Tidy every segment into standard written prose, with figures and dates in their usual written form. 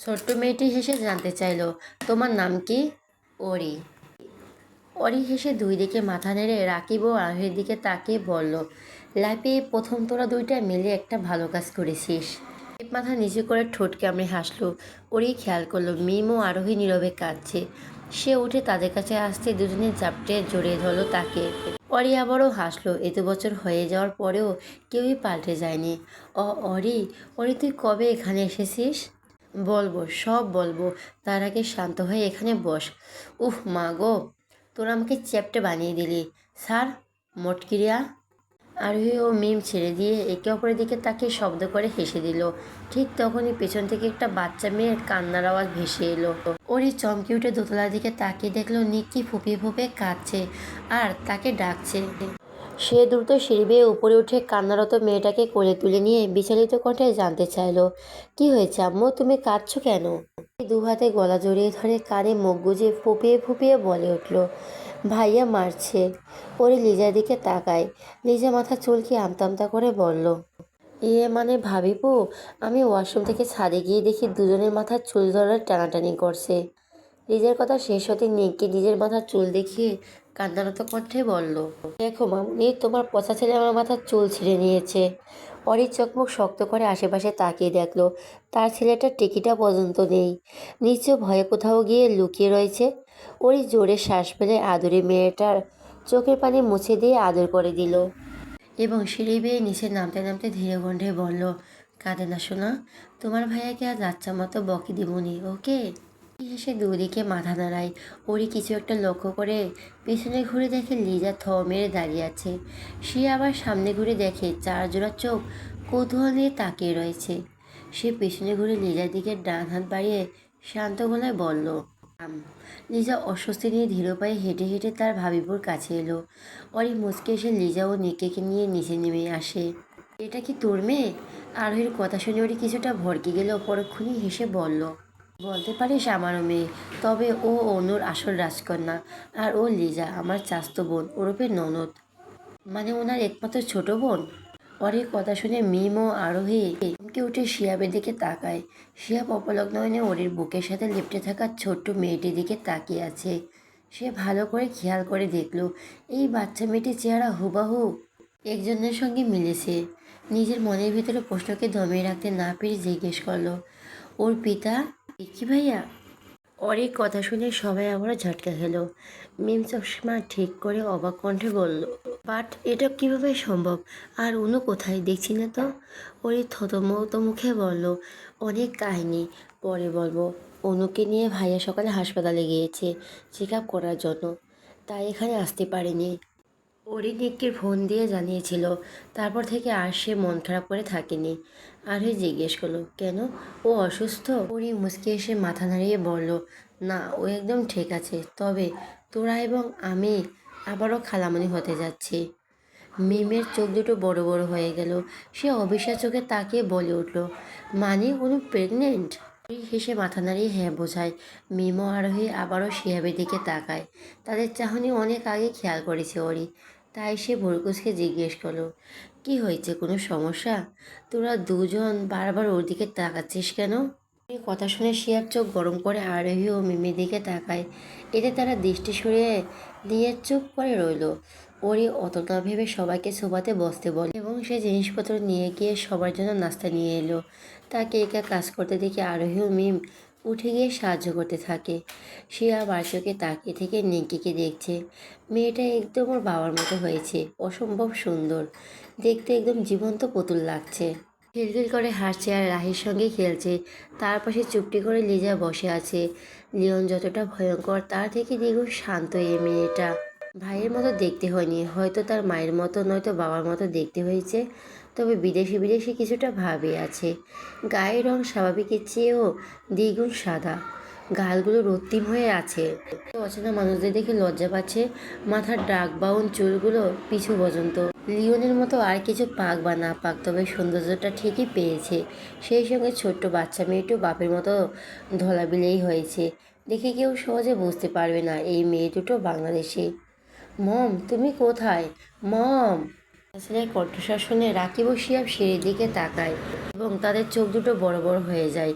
ছোট্ট মেয়েটি হেসে জানতে চাইল, তোমার নাম কি? অরি। অরি হেসে দুই দিকে মাথা নেড়ে রাকিব ও আরোহীর দিকে তাকিয়ে বলল, লাইফে প্রথম তোরা দুইটা মিলে একটা ভালো কাজ করেছিস। মাথা নিচু করে ঠোঁট কামড়ে হাসলো। ওরই খেয়াল করলো মিম ও আরোহী নীরবে কাঁদছে। সে উঠে তাদের কাছে আসতে দুজনে জাপটে জড়িয়ে ধরলো তাকে। অরি আবারও হাসলো। এত বছর হয়ে যাওয়ার পরেও কেউই পাল্টে যায়নি। অরি, অরি তুই কবে এখানে এসেছিস? বলবো, সব বলবো। তার আগে শান্ত হয়ে এখানে বস। উফ মা গো, তোরা আমাকে চ্যাপ্টে বানিয়ে দিলি। স্যার, মটকিরিয়া। আরোহী ও মিম ছেড়ে দিয়ে একে অপরের দিকে তাকে শব্দ করে হেসে দিল। ঠিক তখনই পেছন থেকে একটা বাচ্চা মেয়ের কান্নার আওয়াজ ভেসে এলো। ওরই চমকে উঠে দোতলার দিকে তাকিয়ে দেখলো নিক্কি ফুপিয়ে ফুপিয়ে কাঁদছে আর তাকে ডাকছে। সে দ্রুত সিঁড়ি বেয়ে উপরে উঠে কান্নারত মেয়েটাকে কোলে তুলে নিয়ে বিচলিত কণ্ঠে জানতে চাইল, কি হয়েছে আম্মু, তুমি কাঁদছো কেন? দু হাতে গলা জড়িয়ে ধরে কানে মুখ গুজে ফুপিয়ে ফুপিয়ে বলে উঠল, ভাইয়া মারছে। ওরে লিজার দিকে তাকায়। লিজা মাথা চুলকে আমতা আমতা করে বলল, মানে ভাবিপু, আমি ওয়াশরুম থেকে ছাদে গিয়ে দেখি দুজনের মাথার চুল ধরার টানাটানি করছে। লিজের কথা শেষ হতে নিককে নিজের মাথার চুল দেখিয়ে কান্নারত কণ্ঠে বলল, দেখো মামুনি, তোমার পচা ছেলে আমার মাথার চুল ছিঁড়ে নিয়েছে। অরির চোখ মুখ শক্ত করে আশেপাশে তাকিয়ে দেখলো তার ছেলেটার টিকিটা পর্যন্ত নেই। নিশ্চয় ভয়ে কোথাও গিয়ে লুকিয়ে রয়েছে। ওরই জোরে শ্বাস ফেলে আদুরে মেয়েটার চোখের পানি মুছে দিয়ে আদর করে দিল এবং সিঁড়ি বেয়ে নিচে নামতে নামতে ধীরে কণ্ঠে বলল, কাঁদে না শোনা, তোমার ভাইয়াকে আজ আচ্ছা মতো বকি দিবনি, ওকে? হেসে দুদিকে মাথা নাড়ায়। ওরই কিছু একটা লক্ষ্য করে পিছনে ঘুরে দেখে লিজা থ মেরে দাঁড়িয়ে আছে। সে আবার সামনে ঘুরে দেখে চার জোড়া চোখ কৌতূহল নিয়ে তাকিয়ে রয়েছে। সে পিছনে ঘুরে লিজার দিকে ডান হাত বাড়িয়ে শান্ত গলায় বলল, থাম। লিজা অস্বস্তি নিয়ে ধীর পায়ে হেঁটে হেঁটে তার ভাবিপুর কাছে এলো। অরি মুচকে এসে লিজা ও নিকেকে নিয়ে নিচে নেমে আসে। এটা কি তোর মেয়ে? আরোহীর কথা শুনে ওরি কিছুটা ভড়কে গেল, পরক্ষণই হেসে বলল, বলতে পারিস আমারও মেয়ে, তবে ও অনুর আসল রাজকন্যা। আর ও লিজা, আমার চাস্তো বোন ওরূপে ননদ, মানে ওনার একমাত্র ছোট বোন। অরির কথা শুনে মিম ও আরোহী চমকে উঠে শিয়াবের দিকে তাকায়। শিয়াব অপলক নয়নে ওরির বুকের সাথে লিপটে থাকা ছোট্ট মেয়েটির দিকে তাকিয়ে আছে। সে ভালো করে খেয়াল করে দেখল এই বাচ্চা মেয়েটির চেহারা হুবাহু একজনের সঙ্গে মিলেছে। নিজের মনের ভিতরে প্রশ্নকে দমিয়ে রাখতে না পেরে জিজ্ঞেস করলো, ওর পিতা কি ভাইয়া? অরির কথা শুনে সবাই আবারও ঝটকা খেলো। মিম চশমা ঠিক করে অবাক কণ্ঠে বলল, বাট এটা কিভাবে সম্ভব? আর অনু কোথায়, দেখছি না তো? ওরি থতমত মুখে বলল, অনেক কাহিনী, পরে বলবো। অনুকে নিয়ে ভাইয়া সকালে হাসপাতালে গিয়েছে চেক আপ করার জন্য, তাই এখানে আসতে পারেনি। ওরই নিককে ফোন দিয়ে জানিয়েছিল। তারপর থেকে আর সে মন খারাপ করে থাকেনি। আরোহী জিজ্ঞেস করলো, কেন, ও অসুস্থ? ওরই মুচকি এসে মাথা নাড়িয়ে বলল, না, ও একদম ঠিক আছে, তবে তোরা এবং আমি আবারও খালামণি হতে যাচ্ছি। মিমের চোখ দুটো বড় বড় হয়ে গেল। সে অবিশ্বাস চোখে তাকিয়ে বলে উঠল, মানে অনু প্রেগনেন্ট? হেসে মাথা নাড়িয়ে হ্যাঁ বোঝায়। মিম ও আরোহী আবারও শিহাবের দিকে তাকায়। তাদের চাহনি অনেক আগে খেয়াল করেছে ওরি, তাই সে ভুরুকুচকে জিজ্ঞেস করলো, কি হয়েছে, কোনো সমস্যা? তোরা দুজন বারবার ওর দিকে তাকাচ্ছিস কেন? এই কথা শুনে শিয়াব চোখ গরম করে আরোহী ও মিমের দিকে তাকায়। এতে তারা দৃষ্টি সরিয়ে দিয়ে চুপ করে রইল। ওরই অত না ভেবে সবাইকে সোফাতে বসতে বলে এবং সে জিনিসপত্র নিয়ে গিয়ে সবার জন্য নাস্তা নিয়ে এলো। তাকে একা কাজ করতে দেখে আরোহী ও মিম উঠে গিয়ে সাহায্য করতে থাকে। সে আবার চোখে তাকিয়ে থেকে নিকিকে দেখছে। মেয়েটা একদম ওর বাবার মতো হয়েছে, অসম্ভব সুন্দর, দেখতে একদম জীবন্ত পুতুল লাগছে। খিলখিল করে হাসছে আর রাহির সঙ্গে খেলছে। তার পাশে চুপটি করে লিজা বসে আছে। লিওন যতটা ভয়ঙ্কর তার থেকে দ্বিগুণ শান্ত এই মেয়েটা। ভাইয়ের মতো দেখতে হয়নি, হয়তো তার মায়ের মতো নয়তো বাবার মতো দেখতে হয়েছে, তবে বিদেশি বিদেশি কিছুটা ভাবই আছে। গায়ের রং স্বাভাবিকের চেয়েও দ্বিগুণ সাদা, গালগুলো রক্তিম হয়ে আছে। অচেনা মানুষদের দেখে লজ্জা পাচ্ছে। মাথার ডাক বাউন চুলগুলো পিছু পর্যন্ত। লিওনের মতো আর কিছু পাক বা না পাক, তবে সৌন্দর্যটা ঠিকই পেয়েছে। সেই সঙ্গে ছোট্ট বাচ্চা মেয়েটিও বাপের মতো ধলাবিলেই হয়েছে। দেখে কেউ সহজে বুঝতে পারবে না এই মেয়ে দুটো বাংলাদেশি। মম, তুমি কোথায়? মম। ছেলের কণ্ঠস্বর শুনে রাকিব ও শিহাব সিঁড়ির দিকে তাকায় এবং তাদের চোখ দুটো বড় বড় হয়ে যায়।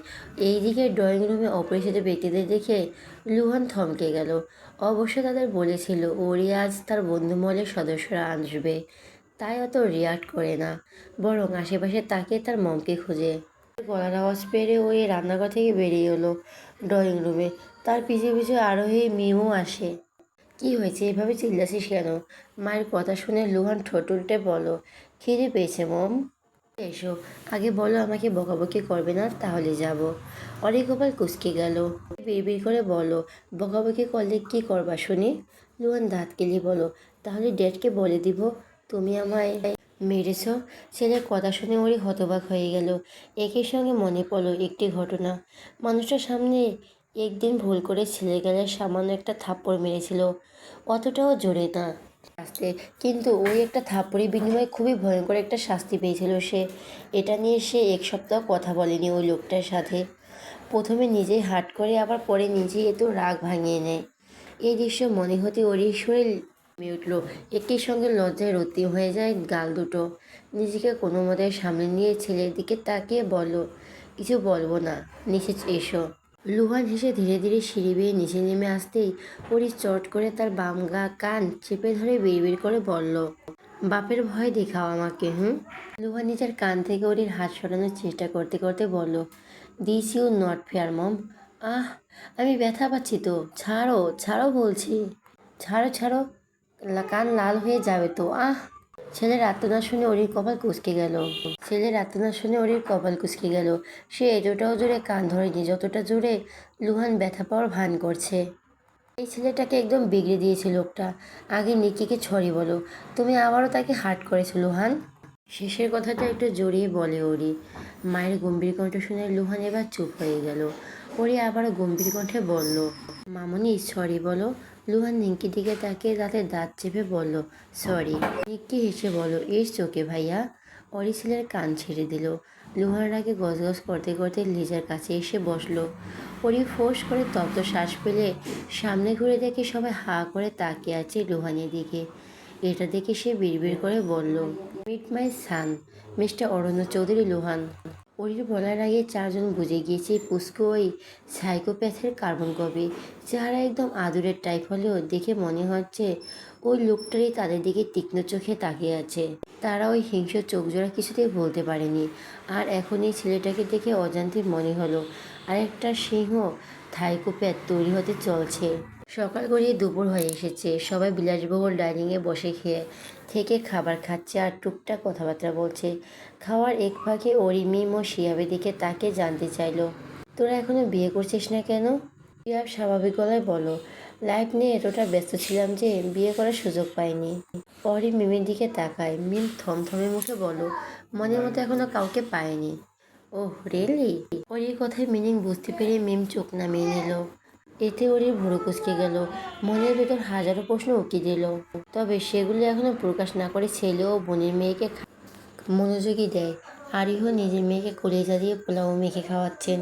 এইদিকে ড্রয়িং রুমে অপরিচিত ব্যক্তিদের দেখে লুহান থমকে গেল। অবশ্য তাদের বলেছিল ওরি আজ তার বন্ধু মহলের সদস্যরা আসবে, তাই অত রিয়াক্ট করে না, বরং আশেপাশে তাকিয়ে তার মমকে খুঁজে। গলার আওয়াজ পেরে ওই রান্নাঘর থেকে বেরিয়ে এলো ড্রয়িং রুমে। তার পিছু পিছু আরোহী মিমও আসে। কি হয়েছে, এভাবে চিল্লাছিস কেন? মায়ের কথা শুনে লুহান ঠোঁট উল্টে বলো, খিদে পেয়েছে মম। এসো, আগে বলো আমাকে বকাবকি করবে না, তাহলে যাব। অনেক কপাল কুঁচকে গেল। বিড়বিড় করে বলো, বকাবকি করলে কি করবা শুনি? লুহান দাঁত কেলি বলো, তাহলে ড্যাডকে বলে দিব তুমি আমায় মেরেছ। ছেলের কথা শুনে ওরই হতবাক হয়ে গেল। একই সঙ্গে মনে পড়ল একটি ঘটনা। মানুষটার সামনে একদিন ভুল করে ছেলে গেলে সামান্য একটা থাপ্পড় মেরেছিল, অতটাও জোরে না, শাস্তি, কিন্তু ওই একটা থাপ্পড়ের বিনিময়ে খুবই ভয়ঙ্কর একটা শাস্তি পেয়েছিল সে। এটা নিয়ে সে এক সপ্তাহ কথা বলেনি ওই লোকটার সাথে। প্রথমে নিজেই হাট করে, আবার পরে নিজেই এত রাগ ভাঙিয়ে নেয়। এই দৃশ্য মনে হতে ওরই শরীর জমে উঠল। একই সঙ্গে লজ্জায় রক্তিম হয়ে যায় গাল দুটো। নিজেকে কোনো মতে সামনে নিয়ে ছেলের দিকে তাকিয়ে বলল, কিছু বলবো না, নিচে এসো। লুহান হেসে ধীরে ধীরে সিঁড়ি বেয়ে নিচে নেমে আসতেই ওরি চট করে তার বাম কান চেপে ধরে বিড়বিড় করে বলল, বাপের ভয় দেখাও আমাকে, হুম? লুহান নিজের কান থেকে ওরির হাত সরানোর চেষ্টা করতে করতে বলল, দিস ইউ নট ফেয়ার মম। আহ, আমি ব্যথা পাচ্ছি তো, ছাড়ো ছাড়ো বলছি, ছাড়ো ছাড়ো, কান লাল হয়ে যাবে তো, আহ। ছেলের আর্তনাদ শুনে ওরির কপাল কুঁচকে গেল। সে এতটাও জোরে কান ধরেনি যতটা জোরে লুহান ব্যথা পাওয়ার ভান করছে। এই ছেলেটাকে একদম বিগড়ে দিয়েছে লোকটা। আগে নিকিকে ছড়ি বলো, তুমি আবারও তাকে হার্ট করেছো লুহান। শেষের কথাটা একটু জড়িয়ে বলে ওরি। মায়ের গম্ভীর কণ্ঠ শুনে লুহান এবার চুপ হয়ে গেল। ওরি আবারও গম্ভীর কণ্ঠে বলল, মামনি সরি বলো। লুহান নিকির দিকে তাকিয়ে তাতে দাঁত চেপে বলল, সরি। নিকি হেসে বলো, ইটস ওকে ভাইয়া। অরি ছেলের কান ছেড়ে দিল। লুহান রাগে গজগজ করতে করতে লিজার কাছে এসে বসলো। ওরি ফোঁস করে তপ্ত শ্বাস ফেলে সামনে ঘুরে দেখে সবাই হাঁ করে তাকিয়ে আছে লুহানের দিকে। এটা দেখে সে বিড়বিড় করে বলল, meet my son, mister Aranya Chowdhury Luhan. ওরির বলার আগে চারজন বুঝে গিয়েছে পুস্কো ওই সাইকোপ্যাথের কার্বন কপি। চেহারা একদম আদুরের টাইপ হলেও দেখে মনে হচ্ছে ওই লোকটারই তাদের দিকে তীক্ষ্ণ চোখে তাকিয়ে আছে। তারা ওই হিংস্র চোখজোড়া কিছুতেই বলতে পারেনি। আর এখন এই ছেলেটাকে দেখে অজান্তে মনে হলো আরেকটা সিংহ সাইকোপ্যাথ তৈরি হতে চলছে। সকাল গড়িয়ে দুপুর হয়ে এসেছে। সবাই বিলাসবহুল ডাইনিংয়ে বসে থেকে খাবার খাচ্ছে আর টুকটাক কথাবার্তা বলছে। খাওয়ার এক ফাঁকে ওরি মিম ও শিয়াবের দিকে তাকে জানতে চাইলো, তোরা এখনো বিয়ে করছিস না কেন? শিয়াব স্বাভাবিক গলায় বলো, লাইফ নিয়ে এতটা ব্যস্ত ছিলাম যে বিয়ে করার সুযোগ পাইনি। অরি মিমের দিকে তাকায়। মিম থমথমে মুখে বলো, মনের মতো এখনো কাউকে পায়নি। Oh really? ওরির কথায় মিনিং বুঝতে পেরে মিম চোখ নামিয়ে নিল। এতে ওরির ভুরু কুঁচকে গেল। মনের ভেতর হাজারো প্রশ্ন উকি দিল, তবে সেগুলো এখনো প্রকাশ না করে ছেলে ও বোনের মেয়েকে মনোযোগী দেয়। আরিহ নিজের মেয়েকে কলিজা দিয়ে পোলাও মেখে খাওয়াচ্ছেন।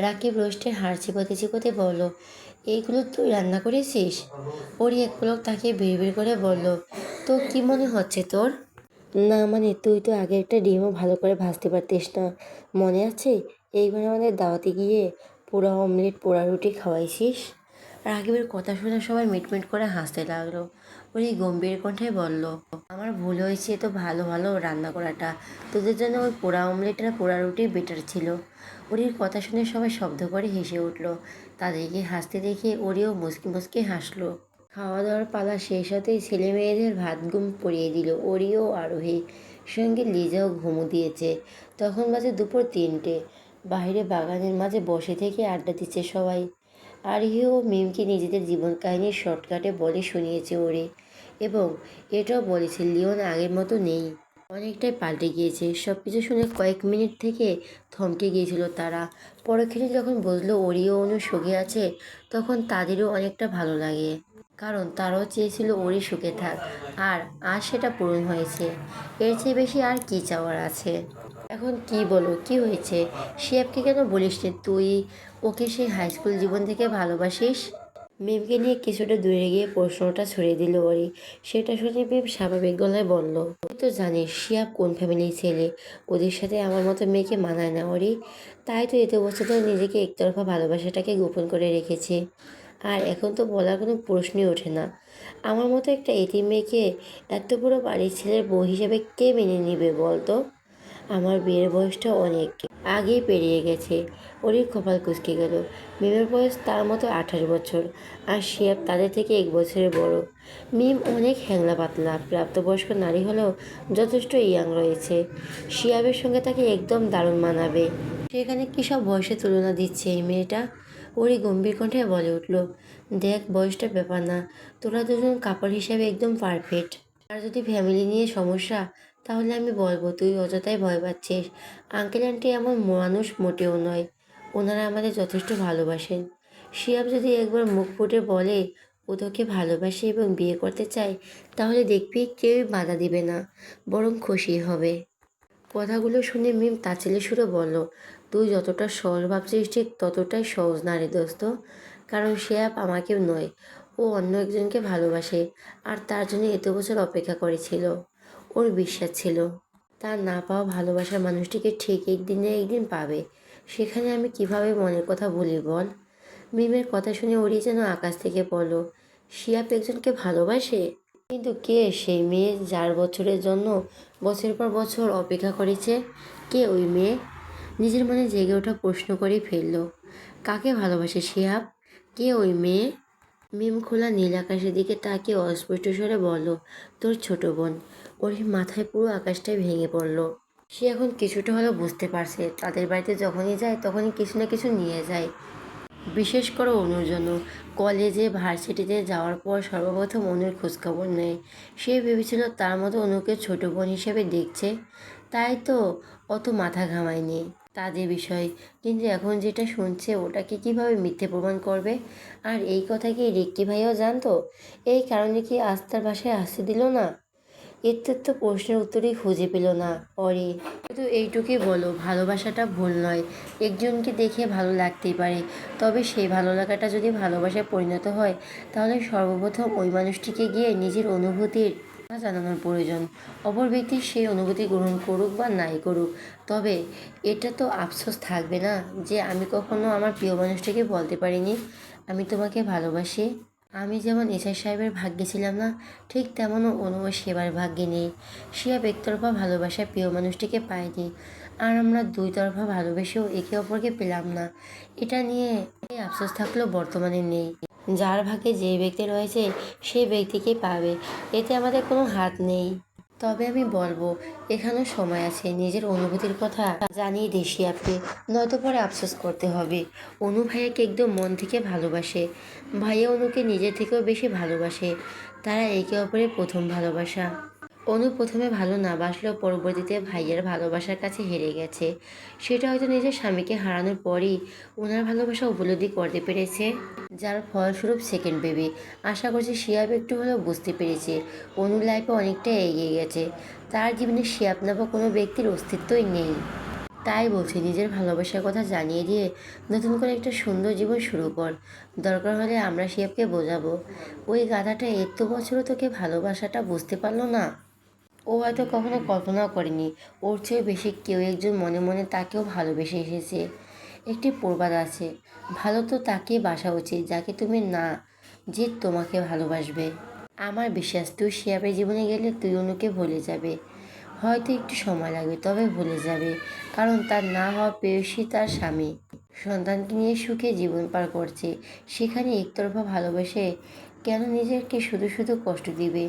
রাকিব রোস্টের হাড় চিপোতে চিপোতে বলল, এইগুলো তুই রান্না করেছিস? ওরি এক পলক তাকে বিড়বিড় করে বলল, তো কি মনে হচ্ছে তোর? না মানে তুই তো আগে একটা ডিমও ভালো করে ভাজতে পারতিস না, মনে আছে? এইবার আমাদের দাওয়াতে গিয়ে পোড়া অমলেট পোড়া রুটি খাওয়াইছিস। রাকিবের কথা শুনে সবাই মিটমিট করে হাসতে লাগলো। ওই গম্ভীর কণ্ঠে বলল, আমার ভুল হয়েছে তো ভালো ভালো রান্না করাটা, তোদের জন্য ওই পোড়া অমলেট আর পোড়া রুটি বেটার ছিল। ওরির কথা শুনে সবাই শব্দ করে হেসে উঠল। তাদেরকে হাসতে দেখে ওরিও মুচকি মুচকি হাসলো। খাওয়া দাওয়ার পালা শেষ হতেই ছেলে মেয়েদের ভাত ঘুম পড়িয়ে দিল ওরিও আরোহী, সঙ্গে লিজাও ঘুমু দিয়েছে। তখন বাজে দুপুর 3টে। বাইরে বাগানের মাঝে বসে থেকে আড্ডা দিচ্ছে সবাই। আরোহী ও মিমকে নিজেদের জীবন কাহিনীর শর্টকাটে বলে শুনিয়েছে ওরে, এবং এটাও বলেছে লিওন আগের মতো নেই, অনেকটাই পাল্টে গিয়েছে। সব কিছু শুনে কয়েক মিনিট থেকে থমকে গিয়েছিল তারা। পরক্ষণে যখন বুঝলো ওরিও অনু সুখে আছে, তখন তাদেরও অনেকটা ভালো লাগে, কারণ তারাও চেয়েছিল ওরি সুখে থাক, আর আজ সেটা পূরণ হয়েছে। এর চেয়ে বেশি আর কি চাওয়ার আছে? এখন কি বলো, কি হয়েছে? শিয়াবকে কেন বলিস রে তুই? ওকে সেই হাই স্কুল জীবন থেকে ভালোবাসিস? মিমকে নিয়ে কিছুটা দূরে গিয়ে প্রশ্নটা ছড়িয়ে দিল ওরি। সেটা শুনে মিম স্বাভাবিক গলায় বলল, তুই তো জানিস শিয়াব কোন ফ্যামিলির ছেলে। ওদের সাথে আমার মতো মেয়েকে মানায় না ওরি। তাই তো এত বছর ধরে নিজেকে একতরফা ভালোবাসাটাকে গোপন করে রেখেছে। আর এখন তো বলার কোনো প্রশ্নই ওঠে না। আমার মতো একটা এতিম মেয়েকে এত বড় বাড়ির ছেলের বউ হিসেবে কে মেনে নিবে বলতো। আমার বিয়ের বয়সটা অনেক আগেই পেরিয়ে গেছে। ওরই কপাল কুঁচকে গেল। মিমের বয়স তার মতো 28 বছর, আর শিয়াব তাদের থেকে 1 বছরের বড়। মিম অনেক হ্যাংলা পাতলা, প্রাপ্তবয়স্ক নারী হলেও যথেষ্ট ইয়াং রয়েছে। শিয়াবের সঙ্গে তাকে একদম দারুণ মানাবে। সেখানে কী সব বয়সে তুলনা দিচ্ছে এই মেয়েটা। ওরই গম্ভীর কণ্ঠে বলে উঠল, দেখ বয়সটা ব্যাপার না, তোরা দুজন কাপড় হিসাবে একদম পারফেক্ট। আর যদি ফ্যামিলি নিয়ে সমস্যা, তাহলে আমি বলবো তুই অযথাই ভয় পাচ্ছিস। আঙ্কেল আন্টি এমন মানুষ মোটেও নয়। ওনারা আমাদের যথেষ্ট ভালোবাসেন। শিয়াব যদি একবার মুখ ফুটে বলে ও তোকে ভালোবাসে এবং বিয়ে করতে চায়, তাহলে দেখবি কেউই বাধা দিবে না, বরং খুশি হবে। কথাগুলো শুনে মিম তাচ্ছিল্যের সুরে বলল, তুই যতটা সহজ ভাবছিস ঠিক ততটাই সহজ না রে দোস্ত। কারণ শিয়াব আমাকেও নয়, ও অন্য একজনকে ভালোবাসে। আর তার জন্য এত বছর অপেক্ষা করেছিল। ওর বিশ্বাস ছিল তার না পাওয়া ভালোবাসার মানুষটিকে ঠিক একদিন না একদিন পাবে। সেখানে আমি কিভাবে মনের কথা বলি বল। মিমের কথা শুনে ওরই যেন আকাশ থেকে পড়ল। শিয়াব একজনকে ভালোবাসে? কিন্তু কে সেই মেয়ে যার বছরের জন্য বছরের পর বছর অপেক্ষা করেছে? কে ওই মেয়ে? নিজের মনে জেগে ওঠা প্রশ্ন করেই ফেলল। কাকে ভালোবাসে শিহাব? কে ওই মেয়ে? মিম খোলা নীল আকাশের দিকে তাকিয়ে অস্পষ্ট স্বরে বলল, তোর ছোট বোন। ওর মাথায় পুরো আকাশটাই ভেঙে পড়ল। সে এখন কিছুটা হলেও বুঝতে পারছে তাদের বাড়িতে যখনই যায় তখনই কিছু না কিছু নিয়ে যায়। বিশেষ করে অনুর জন্য। কলেজে ভার্সিটিতে যাওয়ার পর সর্বপ্রথম অনুর খোঁজখবর নেয়। সে ভেবেছিল তার মতো অনুকে ছোট বোন হিসেবে দেখছে, তাই তো অত মাথা ঘামায়নি তাদের বিষয়। কিন্তু এখন যেটা শুনছে ওটাকে কিভাবে মিথ্যে প্রমাণ করবে? আর এই কথা কি রিক্কি ভাইও জানতো? এই কারণে কি আজ তার বাসায় আসতে দিল না? এর তো প্রশ্নের উত্তরই খুঁজে পেল না অরি। শুধু এইটুকুই বলো, ভালোবাসাটা ভুল নয়। একজনকে দেখে ভালো লাগতেই পারে, তবে সেই ভালো লাগাটা যদি ভালোবাসায় পরিণত হয়, তাহলে সর্বপ্রথম ওই মানুষটিকে গিয়ে নিজের অনুভূতির কথা জানানোর প্রয়োজন। অপর ব্যক্তি সেই অনুভূতি গ্রহণ করুক বা নাই করুক, তবে এটা তো আফসোস থাকবে না যে আমি কখনো আমার প্রিয় মানুষটিকে বলতে পারিনি আমি তোমাকে ভালোবাসি। আমি যেমন এসআই সাহেবের ভাগ্যে ছিলাম না, ঠিক তেমনও অনুও সেবার ভাগ্যে নেই। শিয়াব একতরফা ভালোবাসা প্রিয় মানুষটিকে পায়নি, আর আমরা দুই তরফা ভালোবেসেও একে অপরকে পেলাম না। এটা নিয়ে আফসোস থাকলেও বর্তমানে নেই। যার ভাগ্যে যে ব্যক্তি রয়েছে সেই ব্যক্তিকে পাবে, এতে আমাদের কোনো হাত নেই। তবে আমি বলবো এখানেও সময় আছে, নিজের অনুভূতির কথা জানিয়ে দিই শিয়াবকে, নয়তো পরে আফসোস করতে হবে। অনু ভাইয়াকে একদম মন থেকে ভালোবাসে। ভাইয়া অনুকে নিজের থেকেও বেশি ভালোবাসে। তারা একে অপরের প্রথম ভালোবাসা। অনু প্রথমে ভালো না বাসলেও পরবর্তীতে ভাইয়ার ভালোবাসার কাছে হেরে গেছে। সেটা হয়তো নিজের স্বামীকে হারানোর পরই ওনার ভালোবাসা উপলব্ধি করতে পেরেছে, যার ফলস্বরূপ সেকেন্ড বেবি। আশা করছি শিয়াব একটু হলেও বুঝতে পেরেছে অনুর লাইফে অনেকটা এগিয়ে গেছে। তার জীবনে শিয়াব নামক কোনো ব্যক্তির অস্তিত্বই নেই। তাই বলছি নিজের ভালোবাসার কথা জানিয়ে দিয়ে নতুন করে একটা সুন্দর জীবন শুরু কর। দরকার হলে আমরা শিয়াবকে বোঝাবো, ওই গাধাটা এত বছরও তোকে ভালোবাসাটা বুঝতে পারলো না। ও হয়তো কখনো কল্পনাও করেনি ওর চেয়ে বেশি কেউ একজন মনে মনে তাকেও ভালোবেসে এসেছে। একটি প্রবাদ আছে, ভালো তো তাকে বাসা উচিত যাকে তুমি না, যে তোমাকে ভালোবাসবে। আমার বিশ্বাস তুই শিয়াবের জীবনে গেলে তুই অনুকে ভুলে যাবে। হয়তো একটু সময় লাগবে, তবে ভুলে যাবে। কারণ তার না হওয়া প্রেয়সী তার স্বামী, সন্তানকে নিয়ে সুখে জীবন পার করছে। সেখানে একতরফা ভালোবেসে কেন নিজেকে শুধু শুধু কষ্ট দিবে?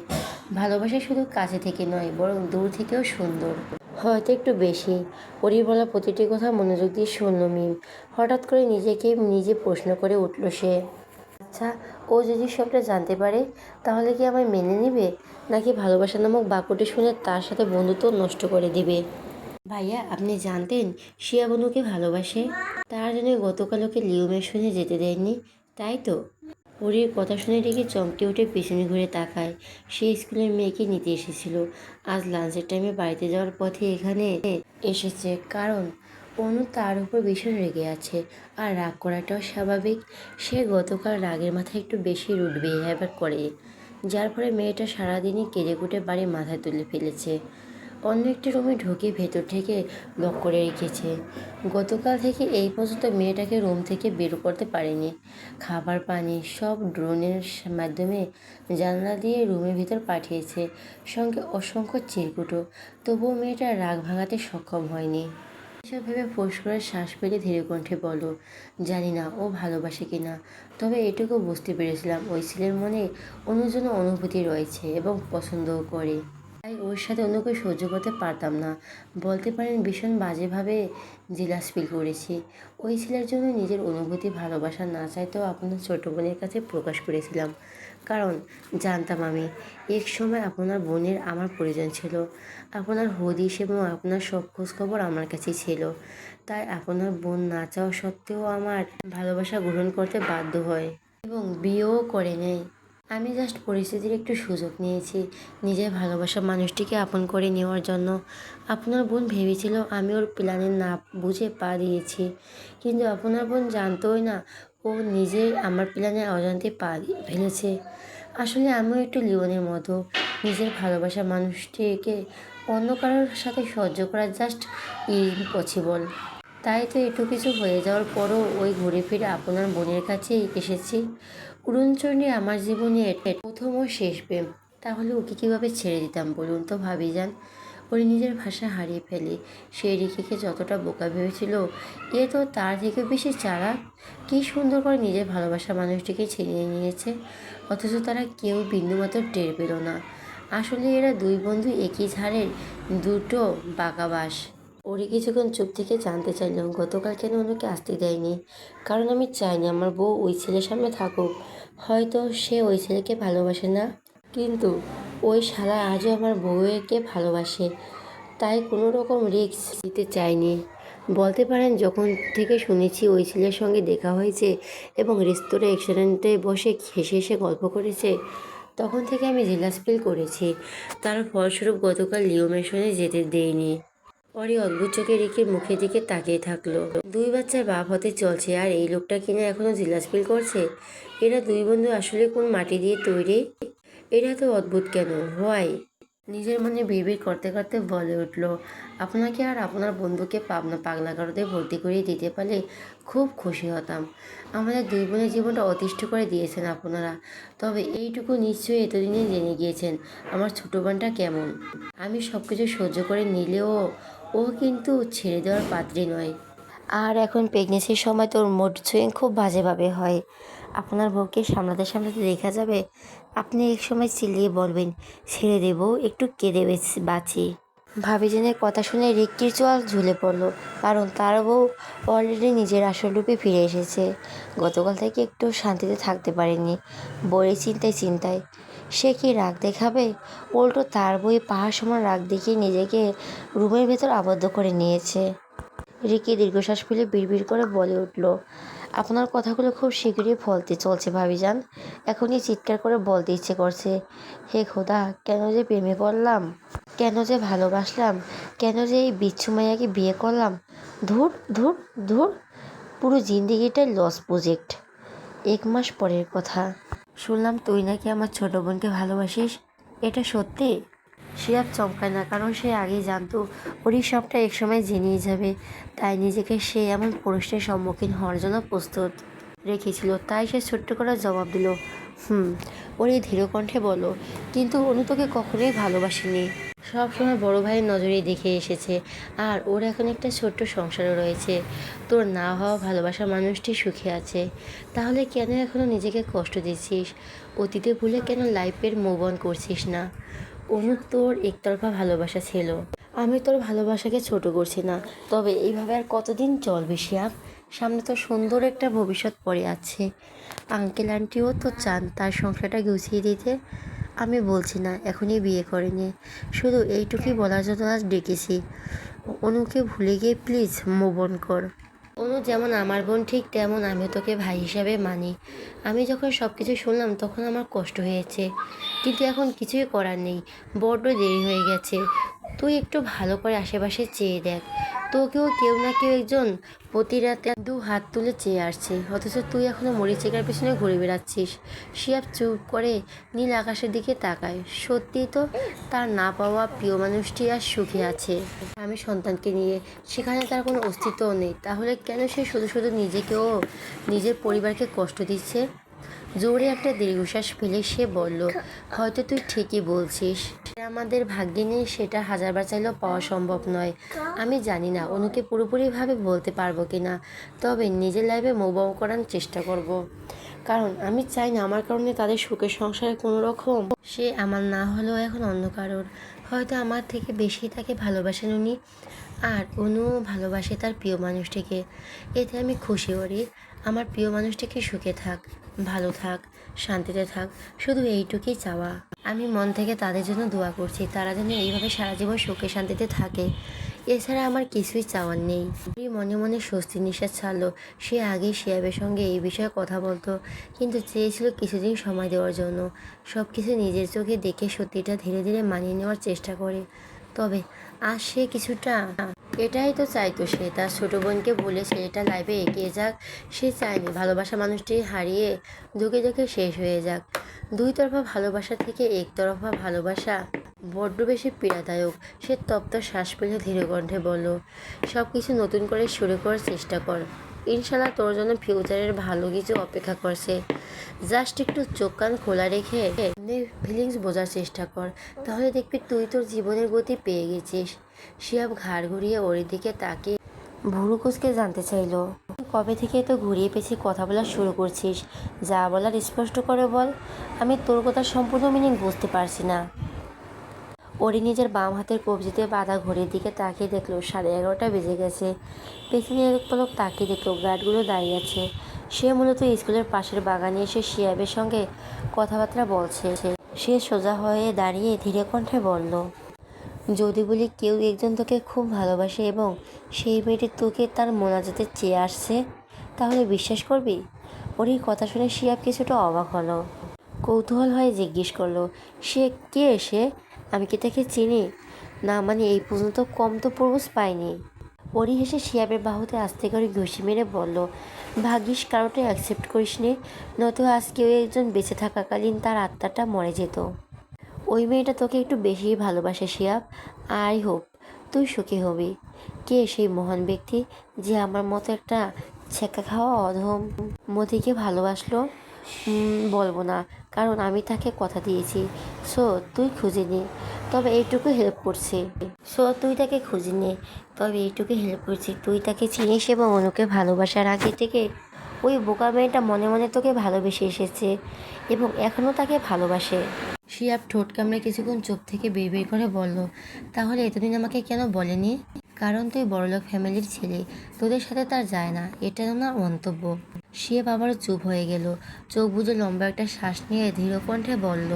ভালোবাসা শুধু কাছে থেকে নয়, বরং দূর থেকেও সুন্দর। হয়তো একটু বেশি। পরির বলা প্রতিটি কথা মনোযোগ দিয়ে শুনল মিম। হঠাৎ করে নিজেকে নিজে প্রশ্ন করে উঠল সে, আচ্ছা, ও যদি সবটা জানতে পারে তাহলে কি আমায় মেনে নেবে, নাকি ভালোবাসা নামক বাক্যটি শুনে তার সাথে বন্ধুত্ব নষ্ট করে দিবে? ভাইয়া, আপনি জানতেন শিয়া বনুকে ভালোবাসে? তার জন্য গতকাল ওকে লিওমের শুনে যেতে দেয়নি, তাই তো? পরীর কথা শুনে রেখে চমকে উঠে পেছনে ঘুরে তাকায়। সে স্কুলের মেয়েকে নিতে এসেছিল। আজ লাঞ্চের টাইমে বাড়িতে যাওয়ার পথে এখানে এসেছে, কারণ অনু তার উপর ভীষণ রেগে আছে, আর রাগ করাটাও স্বাভাবিক। সে গতকাল রাগের মাথায় একটু বেশি রুড বিহেভিয়ার করে, যার ফলে মেয়েটা সারাদিনই কেঁদে বাড়ি মাথায় তুলে ফেলেছে। অন্য একটি রুমে ঢুকে ভেতর থেকে লক করে রেখেছে। গতকাল থেকে এই পর্যন্ত মেয়েটাকে রুম থেকে বের করতে পারেনি। খাবার পানি সব ড্রোনের মাধ্যমে জানলা দিয়ে রুমের ভিতর পাঠিয়েছে, সঙ্গে অসংখ্য চিরকুটো। তবুও মেয়েটা রাগ ভাঙাতে সক্ষম হয়নি। এসব ভেবে ফোঁস করে শ্বাস ফেলে ধীরে কণ্ঠে বলল, জানি না ও ভালোবাসে কিনা, তবে এটুকু বুঝতে পেরেছিলাম ওই ছেলের মনে অনুর জন্য অনুভূতি রয়েছে এবং পছন্দও করে। তাই ওর সাথে অনুকে সহ্য করতে পারতাম না। বলতে পারেন ভীষণ বাজেভাবে জেলাস ফিল করেছি। ওই ছেলের জন্য নিজের অনুভূতি ভালোবাসা না চাইতেও আপনার ছোট বোনের কাছে প্রকাশ করেছিলাম, কারণ জানতাম আমি এক সময় আপনার বোনের আমার প্রয়োজন ছিল। আপনার হদিশ এবং আপনার সব খোঁজখবর আমার কাছেই ছিল। তাই আপনার বোন না চাওয়া সত্ত্বেও আমার ভালোবাসা গ্রহণ করতে বাধ্য হয় এবং বিয়েও করে নেয়। আমি জাস্ট পরিস্থিতির একটু সুযোগ নিয়েছি নিজের ভালোবাসা মানুষটিকে আপন করে নেওয়ার জন্য। আপনার বোন ভেবেছিল আমি ওর প্ল্যানে না বুঝে পা দিয়েছি, কিন্তু আপনার বোন জানতোই না ও নিজে আমার প্ল্যানে অজান্তে পা ফেলেছে। আসলে আমিও একটু লিওনের মতো নিজের ভালোবাসা মানুষটিকে অন্য কারোর সাথে সহ্য করা জাস্ট ইম্পসিবল। তাই তো একটু কিছু হয়ে যাওয়ার পরও ওই ঘুরে ফিরে আপনার বোনের কাছেই এসেছি। উড়নচণ্ডী আমার জীবনের প্রথম ও শেষ প্রেম। তাহলে ওকে কীভাবে ছেড়ে দিতাম বলুন তো ভাবিজান। ওর নিজের ভাষা হারিয়ে ফেলে। সে রিকিকে যতটা বোকা ভেবেছিল, এ তো তার থেকে বেশি চালাক। কী সুন্দর করে নিজের ভালোবাসা মানুষটিকে ছিনিয়ে নিয়েছে, অথচ তারা কেউ বিন্দুমাত্র টের পেল না। আসলে এরা দুই বন্ধু একই ঝাড়ের দুটো বাঁকা বাঁশ। ওরই কিছুক্ষণ চুপ থেকে জানতে চাইলাম গতকাল কেন ওনাকে আসতে দেয়নি। কারণ আমি চাইনি আমার বউ ওই ছেলের সামনে থাকুক। হয়তো সে ওই ছেলেকে ভালোবাসে না, কিন্তু ওই শালা আজও আমার বউকে ভালোবাসে। তাই কোনো রকম রিস্ক নিতে চাইনি। বলতে পারেন যখন থেকে শুনেছি ওই ছেলের সঙ্গে দেখা হয়েছে এবং রেস্তোরাঁ রেস্টুরেন্টে বসে হেসে হেসে গল্প করেছে, তখন থেকে আমি জেলাস ফিল করেছি। তার ফলস্বরূপ গতকাল লিও মেশনে যেতে দেয়নি। পরে অদ্ভুত চোখে রিকির মুখের দিকে তাকিয়ে থাকলো। দুই বাচ্চার বাপ হতে চলছে আর এই লোকটা কিনা এখনো জেলাস ফিল করছে। এরা দুই বন্ধু আসলে কোন মাটি দিয়ে তৈরি? এরা তো অদ্ভুত কেন, হোয়াই? নিজের মনে বিড়বিড় করতে করতে বলে উঠল, আপনাকে আর আপনার বন্ধুকে পাবনা পাগলাগারদে ভর্তি করিয়ে দিতে পারলে খুব খুশি হতাম। আমাদের দুই বোনের জীবনটা অতিষ্ঠ করে দিয়েছেন আপনারা। তবে এইটুকু নিশ্চয়ই এতদিনে জেনে গিয়েছেন আমার ছোটো বোনটা কেমন। আমি সব কিছু সহ্য করে নিলেও ও কিন্তু ছেড়ে দেওয়ার পাত্রী নয়। আর এখন প্রেগনেন্সির সময় তোর মুড সুইং খুব বাজেভাবে হয়। আপনার বউকে সামলাতে সামলাতে দেখা যাবে আপনি এক সময় চিল্লিয়ে বলবেন, ছেড়ে দেবো, একটু কেঁদে বাঁচি। ভাবিজনের কথা শুনে রিক্কির চোয়াল ঝুলে পড়ল, কারণ তার বউ অলরেডি নিজের আসল রূপে ফিরে এসেছে। গতকাল থেকে একটু শান্তিতে থাকতে পারেনি, বউয়ের চিন্তায়। সে কি রাগ দেখাবে? উল্টো তার বই পাহাড় সমান রাগ দেখিয়ে নিজেকে রুমের ভেতর আবদ্ধ করে নিয়েছে। রিকি দীর্ঘশ্বাস ফেলে বিড়বিড় করে বলে উঠল, আপনার কথাগুলো খুব শীঘ্রই ফলতে চলছে ভাবিজান। এখনই চিৎকার করে বলতে ইচ্ছে করছে, হে খোদা, কেন যে প্রেমে পড়লাম, কেন যে ভালোবাসলাম, কেন যে এই বিচ্ছু মাইয়াকে বিয়ে করলাম। ধুর ধুর ধুর, পুরো জিন্দিগিটাই লস প্রজেক্ট। 1 মাস পরের কথা, শুনলাম তুই নাকি আমার ছোট বোনকে ভালোবাসিস। এটা সত্যি? সে আর চমকায় না, কারণ সে আগেই জানতো ওরই সবটা একসময় জেনেই যাবে। তাই নিজেকে সে এমন প্রশ্নের সম্মুখীন হওয়ার জন্য প্রস্তুত রেখেছিল। তাই সে ছোট্ট করে জবাব দিল, ওরই ধীর কণ্ঠে বলল, কিন্তু অনু তোকে কখনোই ভালোবাসেনি। সবসময় বড় ভাইয়ের নজরেই দেখে এসেছে। আর ওর এখন একটা ছোট্ট সংসারও রয়েছে। তোর না হওয়া ভালোবাসা মানুষটি সুখে আছে। তাহলে কেন এখনও নিজেকে কষ্ট দিচ্ছিস? অতীতে ভুলে কেন লাইফের মুভ অন করছিস না? অনু তোর একতরফা ভালোবাসা ছিল। আমি তোর ভালোবাসাকে ছোট করছি না, তবে এইভাবে আর কতদিন চলবে শিয়াব? সামনে তো সুন্দর একটা ভবিষ্যৎ পড়ে আছে। আঙ্কেল আন্টিও তো চান তার সংসারটা গুছিয়ে দিতে। আমি বলছি না এখনই বিয়ে করেনি, শুধু এইটুকুই বলার জন্য আজ ডেকেছি। অনুকে ভুলে গিয়ে প্লিজ মুভ অন কর। অনু যেমন আমার বোন, ঠিক তেমন আমিও তোকে ভাই হিসাবে মানি। আমি যখন সব কিছু শুনলাম তখন আমার কষ্ট হয়েছে, কিন্তু এখন কিছুই করার নেই। বড্ড দেরি হয়ে গেছে। তুই একটু ভালো করে আশেপাশে চেয়ে দেখ, তোকেও কেউ না কেউ একজন প্রতি রাতে দু হাত তুলে চেয়ে আসছে, অথচ তুই এখনো মরিচিকার পিছনে ঘুরে বেড়াচ্ছিস। শিয়াব চুপ করে নীল আকাশের দিকে তাকায়। সত্যিই তো, তার না পাওয়া প্রিয় মানুষটি আর সুখে আছে আমি সন্তানকে নিয়ে, সেখানে তার কোনো অস্তিত্বও নেই। তাহলে কেন সে শুধু শুধু নিজেকেও নিজের পরিবারকে কষ্ট দিচ্ছে? জোরে একটা দীর্ঘশ্বাস ফেলে সে বলল, হয়তো তুই ঠিকই বলছিস, আমাদের ভাগ্যে নেই সেটা হাজারবার চাইলেও পাওয়া সম্ভব নয়। আমি জানি না অনুকে পুরোপুরিভাবে বলতে পারবো কিনা, তবে নিজের লাইফে মুভ অন করার চেষ্টা করব। কারণ আমি চাই না আমার কারণে তাদের সুখের সংসারে কোনো রকম, সে আমার না হলেও এখন অন্য কারোর, হয়তো আমার থেকে বেশি তাকে ভালোবাসেন উনি, আর অনু ভালোবাসে তার প্রিয় মানুষটিকে। এতে আমি খুশি করি, আমার প্রিয় মানুষটিকে সুখে থাক, ভালো থাক, শান্তিতে থাক, শুধু এইটুকুই চাওয়া। আমি মন থেকে তাদের জন্য দোয়া করছি, তারা যেন এইভাবে সারা জীবন সুখে শান্তিতে থাকে। এছাড়া আমার কিছুই চাওয়ার নেই। মনে মনে স্বস্তি নিঃশ্বাস ছাড়লো। সে আগেই শিয়াবের সঙ্গে এই বিষয়ে কথা বলতো, কিন্তু চেয়েছিল কিছুদিন সময় দেওয়ার জন্য, সব কিছু নিজের চোখে দেখে সত্যিটা ধীরে ধীরে মানিয়ে নেওয়ার চেষ্টা করে। তবে আজ সে কিছুটা, এটাই তো চাইতো সে, তার ছোটো বোনকে বলে ছেলেটা লাইফে এগিয়ে যাক। সে চায়নি ভালোবাসা মানুষটি হারিয়ে ধুকে ধুকে শেষ হয়ে যাক। দুই তরফা ভালোবাসা থেকে একতরফা ভালোবাসা বড্ড বেশি পীড়াদায়ক। সে তপ্ত শ্বাস ফেলে ধীর কণ্ঠে বলল, সব কিছু নতুন করে শুরু করার চেষ্টা কর, ইনশাল্লাহ তোর জন্য ফিউচারের ভালো কিছু অপেক্ষা করছে। জাস্ট একটু চোখ কান খোলা রেখে ফিলিংস বোঝার চেষ্টা কর, তাহলে দেখবি তুই তোর জীবনের গতি পেয়ে গেছিস। শিয়াব ঘাড় ঘুরিয়ে ওর দিকে তাকিয়ে ভুরু কুচকে জানতে চাইল, কবে থেকে তো ঘুরিয়ে পেঁচিয়ে কথা বলা শুরু করছিস? যা বলার স্পষ্ট করে বল, আমি তোর কথার সম্পূর্ণ মিনিং বুঝতে পারছি না। ওরি নিজের বাম হাতের কবজিতে বাঁধা ঘড়ির দিকে তাকিয়ে দেখলো 11:30 বেজে গেছে। পেছনে এক পলক তাকিয়ে দেখলো গার্ডগুলো দাঁড়িয়ে আছে। সে মূলত স্কুলের পাশের বাগানে এসে শিয়াবের সঙ্গে কথাবার্তা বলছে। সে সোজা হয়ে দাঁড়িয়ে ধীরে কণ্ঠে বলল, যদি বলি কেউ একজন তোকে খুব ভালোবাসে এবং সেই মেয়েটি তোকে তার মোনাজাতে চেয়ে আসছে, তাহলে বিশ্বাস করবি? ওর এই কথা শুনে শিয়াব কিছুটা অবাক হলো। কৌতূহল হয়ে জিজ্ঞেস করলো, সে কে? সে, আমি কি তাকে চিনি? না মানে এই পর্যন্ত কম তো প্রপোজ পাইনি। ওরি হেসে শিয়াবের বাহুতে আস্তে করে ঘুষি মেরে বলল, ভাগ্যিস কারোটা অ্যাকসেপ্ট করিস নি, নয়তো আজ কেউ একজন বেঁচে থাকাকালীন তার আত্মাটা মরে যেত। ওই মেয়েটা তোকে একটু বেশিই ভালোবাসে শিয়াব। আই হোপ তুই সুখী হবি। কে সেই মহান ব্যক্তি যে আমার মতো একটা ছেঁকা খাওয়া অধম মতিকে ভালোবাসলো? বলবো না, কারণ আমি তাকে কথা দিয়েছি। সো তুই খুঁজে নে, তবে এইটুকু হেল্প করছি। তুই তাকে চিনিস এবং অনুকে ভালোবাসার আগে থেকে ওই বোকা মেয়েটা মনে মনে তোকে ভালোবেসে এসেছে এবং এখনও তাকে ভালোবাসে। শিয়াব ঠোঁট কামড়ে কিছুক্ষণ চোখ থেকে বের করে বলল, তাহলে এতদিন আমাকে কেন বলেনি? কারণ তুই বড়লোক ফ্যামিলির ছেলে, তোদের সাথে তার যায় না, এটা ওনার মন্তব্য। শিয়াব আবারও চুপ হয়ে গেল। চোখ বুজে লম্বা একটা শ্বাস নিয়ে ধীর কণ্ঠে বলল,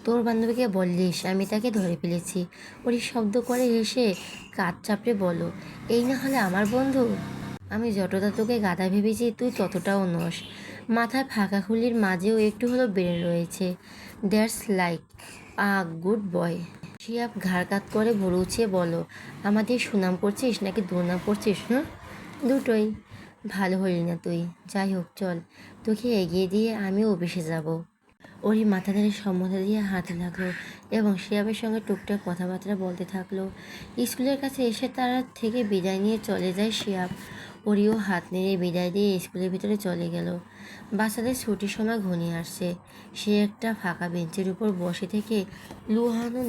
তোর বান্ধবীকে বললিস আমি তাকে ধরে ফেলেছি? ওরই শব্দ করে হেসে কাঁধ চাপড়ে বলল, এই না হলে আমার বন্ধু? আমি যতটা তোকে গাধা ভেবেছি তুই ততটাও নস। মাথায় ফাঁকা খুলির মাঝেও একটু হলেও ব্রেন রয়েছে। That's like a good boy. Shiyab ঘাড় কাত করে ভরে উঠিয়ে বলো, আমাদের সুনাম করছিস নাকি দুর্নাম করছিস? দুটোই। ভালো হলি না তুই। যাই হোক চল, তোকে এগিয়ে দিয়ে আমিও অফিসে যাব। ওরই মাথা ধরে সম্মতি দিয়ে হাঁটতে লাগলো এবং শিয়াবের সঙ্গে টুকটাক কথাবার্তা বলতে থাকলো। স্কুলের কাছে এসে তারা থেকে বিদায় নিয়ে চলে যায় শিয়াব। ওরিও হাত নেড়ে বিদায় দিয়ে স্কুলের ভিতরে চলে গেল। বাচ্চাদের ছুটির সময় ঘনিয়ে আসছে। সে একটা ফাঁকা বেঞ্চের উপর বসে থেকে লুহানো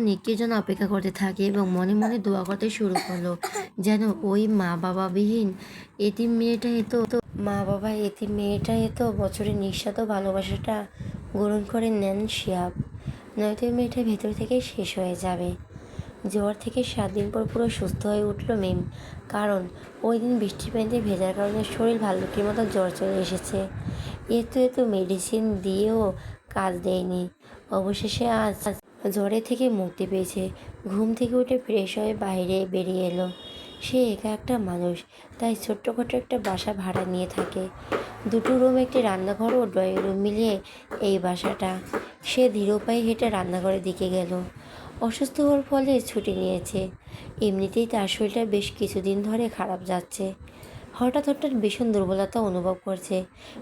নিকির জন্য অপেক্ষা করতে থাকে এবং মনে মনে দোয়া করতে শুরু করলো, যেন ওই এতিম মেয়েটা এত বছরের নিঃস্বার্থ ভালোবাসাটা গ্রহণ করে নেন শিয়াব, নয়তো এই মেয়েটা ভেতর থেকে শেষ হয়ে যাবে। জ্বর থেকে 7 দিন পর পুরো সুস্থ হয়ে উঠল মিম, কারণ ওই দিন বৃষ্টি পানিতে ভেজার কারণে শরীর ভাল্লুকের মতো জ্বর চলে এসেছে। এত মেডিসিন দিয়েও কাজ দেয়নি। অবশেষে আজ জ্বরে থেকে মুক্তি পেয়েছে। ঘুম থেকে উঠে ফ্রেশ হয়ে বাইরে বেরিয়ে এলো। সে একা একটা মানুষ, তাই ছোট্টখাটো একটা বাসা ভাড়া নিয়ে থাকে। 2টো রুম, একটি রান্নাঘর ও ড্রয়িং রুম মিলিয়ে এই বাসাটা। সে ধীর পায়ে হেঁটে রান্নাঘরের দিকে গেল। অসুস্থ হওয়ার ফলে ছুটি নিয়েছে। এমনিতেই তার শরীরটা বেশ কিছুদিন ধরে খারাপ যাচ্ছে। হঠাৎ হঠাৎ ভীষণ দুর্বলতা অনুভব করছে,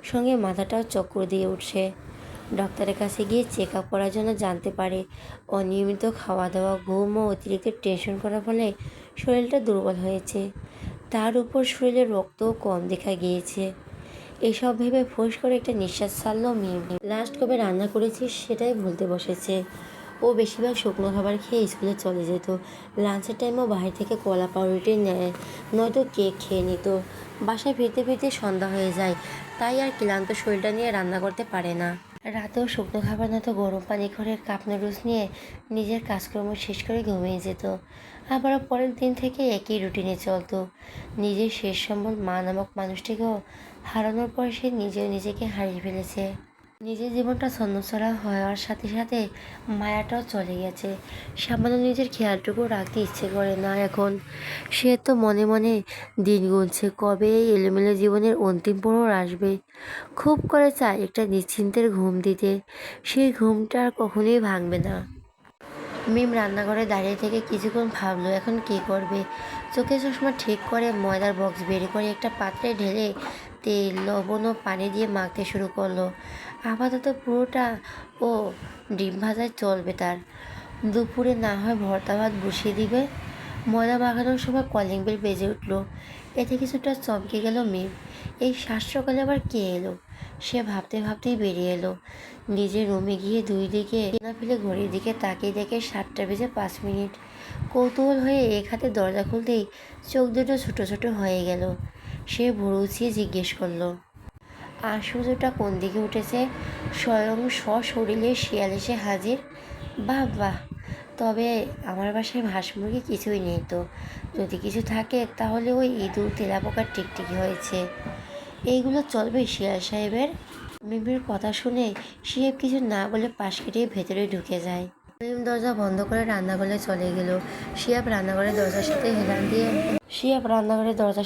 সঙ্গে মাথাটাও চক্কর দিয়ে উঠছে। ডক্টরের কাছে গিয়ে চেক আপ করার জন্য জানতে পারে অনিয়মিত খাওয়া দাওয়া, ঘুম ও অতিরিক্ত টেনশন করার ফলে শরীরটা দুর্বল হয়েছে। তার উপর শরীরে রক্তও কম দেখা গিয়েছে। এসব ভেবে ফোঁস করে একটা নিঃশ্বাস ছাড়ল মিম। লাস্ট কবে রান্না করেছিস সেটাই ভুলতে বসেছে। ও বেশিরভাগ শুকনো খাবার খেয়ে স্কুলে চলে যেত। লাঞ্চের টাইমেও বাইরে থেকে কলা পাউরুটি নেয়, নয়তো কেক খেয়ে নিত। বাসায় ফিরতে ফিরতে সন্ধ্যা হয়ে যায়, তাই আর ক্লান্ত শরীরটা নিয়ে রান্না করতে পারে না। রাতেও শুকনো খাবার নয়তো গরম পানি করে কাপ নুডলস নিয়ে নিজের কাজকর্ম শেষ করে ঘুমিয়ে যেত। আবারও পরের দিন থেকে একই রুটিনে চলতো। নিজের শেষ সম্বল মা নামক মানুষটিকেও হারানোর পর সে নিজেও নিজেকে হারিয়ে ফেলেছে। নিজের জীবনটা ছন্নছাড়া হওয়ার সাথে সাথে মায়াটাও চলে গেছে। সামান্য নিজের খেয়ালটুকু রাখতে ইচ্ছে করে না এখন। সে তো মনে মনে দিন গুনছে কবে এই এলোমেলো জীবনের অন্তিম প্রহর আসবে। খুব করে চায় একটা নিশ্চিন্তের ঘুম দিতে, সেই ঘুমটা আর কখনোই ভাঙবে না। মিম রান্নাঘরে দাঁড়িয়ে থেকে কিছুক্ষণ ভাবলো এখন কী করবে। চোখে চশমা ঠিক করে ময়দার বক্স বের করে একটা পাত্রে ঢেলে তেল, লবণ ও পানি দিয়ে মাখতে শুরু করলো। আপাতত পুরোটা ও ডিম ভাজায় চলবে তার। দুপুরে না হয় ভর্তা ভাত বসিয়ে দিবে। ময়দা মাখানোর সময় কলিং বেল বেজে উঠলো। এতে কিছুটা চমকে গেল মিম। এই সাত সকালে আবার কে এলো? সে ভাবতে ভাবতেই বেরিয়ে এলো। নিজের রুমে গিয়ে দুই দিকে না ফেলে ঘড়ির দিকে তাকিয়ে দেখে 7:05। কৌতূহল হয়ে এক হাতে দরজা খুলতেই চোখ দুটো ছোটো ছোটো হয়ে গেল। সে ভুরু উঁচিয়ে জিজ্ঞেস করলো, আর সূর্যটা কোন দিকে উঠেছে? স্বয়ং সশরীরে শিয়াল এসে হাজির। বাহ বাহ, তবে আমার বাসায় হাঁস মুরগি কিছুই নেই তো। যদি কিছু থাকে তাহলে ওই ইঁদুর, তেলাপোকার টিকটিকি হয়েছে। এইগুলো চলবে শিয়াল সাহেবের? মিমির কথা শুনে শিব কিছু না বলে পাশ কেটে ভেতরে ঢুকে যায়। মিম দরজা বন্ধ করে রান্নাঘরে চলে গেল। শিয়াব রান্নাঘরের দরজার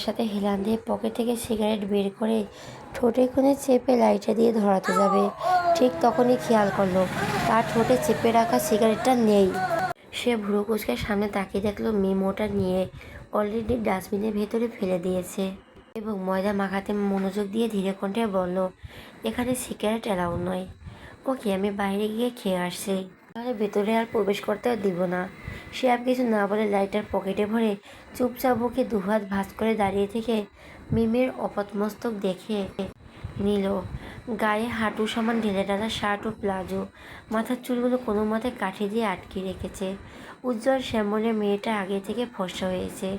সাথে হেলান দিয়ে পকেট থেকে সিগারেট বের করে ঠোঁটে কোণে চেপে লাইটার দিয়ে ধরাতে যাবে। ঠিক তখনই খেয়াল করলো তার ঠোঁটে চেপে রাখা সিগারেটটা নেই। সে ভ্রু কুঁচকে সামনে তাকিয়ে দেখলো মিম ওটা নিয়ে অলরেডি ডাস্টবিনের ভেতরে ফেলে দিয়েছে এবং ময়দা মাখাতে মনোযোগ দিয়ে ধীরে কণ্ঠে বলল, এখানে সিগারেট অ্যালাউ নয়। ওকে, আমি বাইরে গিয়ে খেয়ে আসছি, তাহলে ভেতরে আর প্রবেশ করতেও দিব না। সে আর কিছু না বলে লাইটার পকেটে ভরে চুপচাপ বুকে দুহাত ভাঁজ করে দাঁড়িয়ে থেকে মিমের অপতমস্তক দেখে নিল। গায়ে হাঁটু সমান ঢেলে ডালা শার্ট ও প্লাজো, মাথার চুলগুলো কোনো মতে কাঠি দিয়ে আটকে রেখেছে। উজ্জ্বল শ্যামলের মেয়েটা আগে থেকে ফর্সা হয়েছে,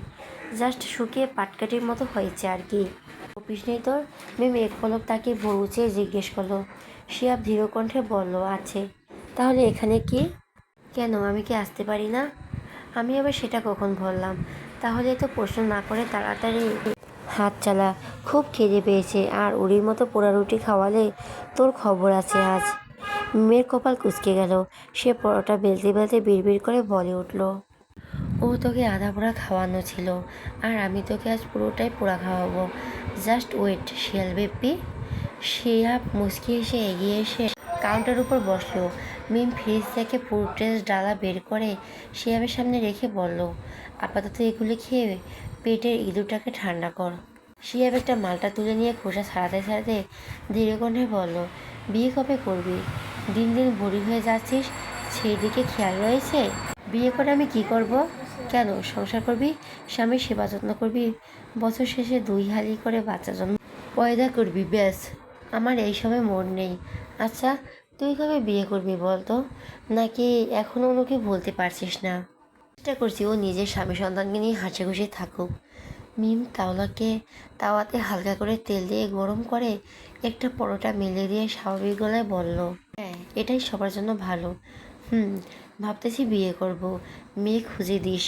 জাস্ট শুকিয়ে পাটকাঠির মতো হয়েছে আর কি। অফিস নেই তোর? মিম এক পলক তাকে ভুরু চেয়ে জিজ্ঞেস করলো। শিয়াব ধীর কণ্ঠে বলল, আছে। তাহলে এখানে কি? কেন, আমি কি আসতে পারি না? আমি আবার সেটা কখন বললাম? তাহলে তো প্রশ্ন না করে তাড়াতাড়ি হাত চালা। খুব খিদে পেয়েছে, আর উড়ির মতো পোড়া রুটি খাওয়ালে তোর খবর আছে আজ। মেয়ের কপাল কুঁচকে গেল। সে পরোটা বেলতে বেলতে বিড়বিড় করে বলে উঠল, ও তোকে আধা পোড়া খাওয়ানো ছিল, আর আমি তোকে আজ পুরোটাই পোড়া খাওয়াবো। জাস্ট ওয়েট শিয়াল বেপি। শিয়াব মুচকি এসে এগিয়ে এসে কাউন্টার উপর বসলো। মিম ফ্রিজ থেকে ফুড ডালা বের করে শিয়াবের সামনে রেখে বলল, আপাতত এগুলো খেয়ে পেটের ইঁদুরটাকে ঠান্ডা কর। শিয়াব একটা মালটা তুলে নিয়ে খোসা ছাড়াতে ছাড়াতে ধীরে কণ্ঠে বলল, বিয়ে কবে করবি? দিন দিন বুড়ি হয়ে যাচ্ছিস, সেই দিকে খেয়াল রয়েছে? বিয়ে করে আমি কি করব? কেন, সংসার করবি, স্বামীর সেবা যত্ন করবি, বছর শেষে 2 হালি করে বাচ্চা জন্ম পয়দা করবি, ব্যাস। আমার এই সময় মন নেই। আচ্ছা, তুই কবে বিয়ে করবি বল তো? নাকি এখনও ওকে বলতে পারছিস না? চেষ্টা করছি ও নিজের স্বামী সন্তানকে নিয়ে হাসি খুশি থাকুক। মিম তাওয়াতে হালকা করে তেল দিয়ে গরম করে একটা পরোটা মেলে দিয়ে স্বাভাবিক গলায় বলল, হ্যাঁ, এটাই সবার জন্য ভালো। ভাবতেছি বিয়ে করব, মেয়ে খুঁজে দিস।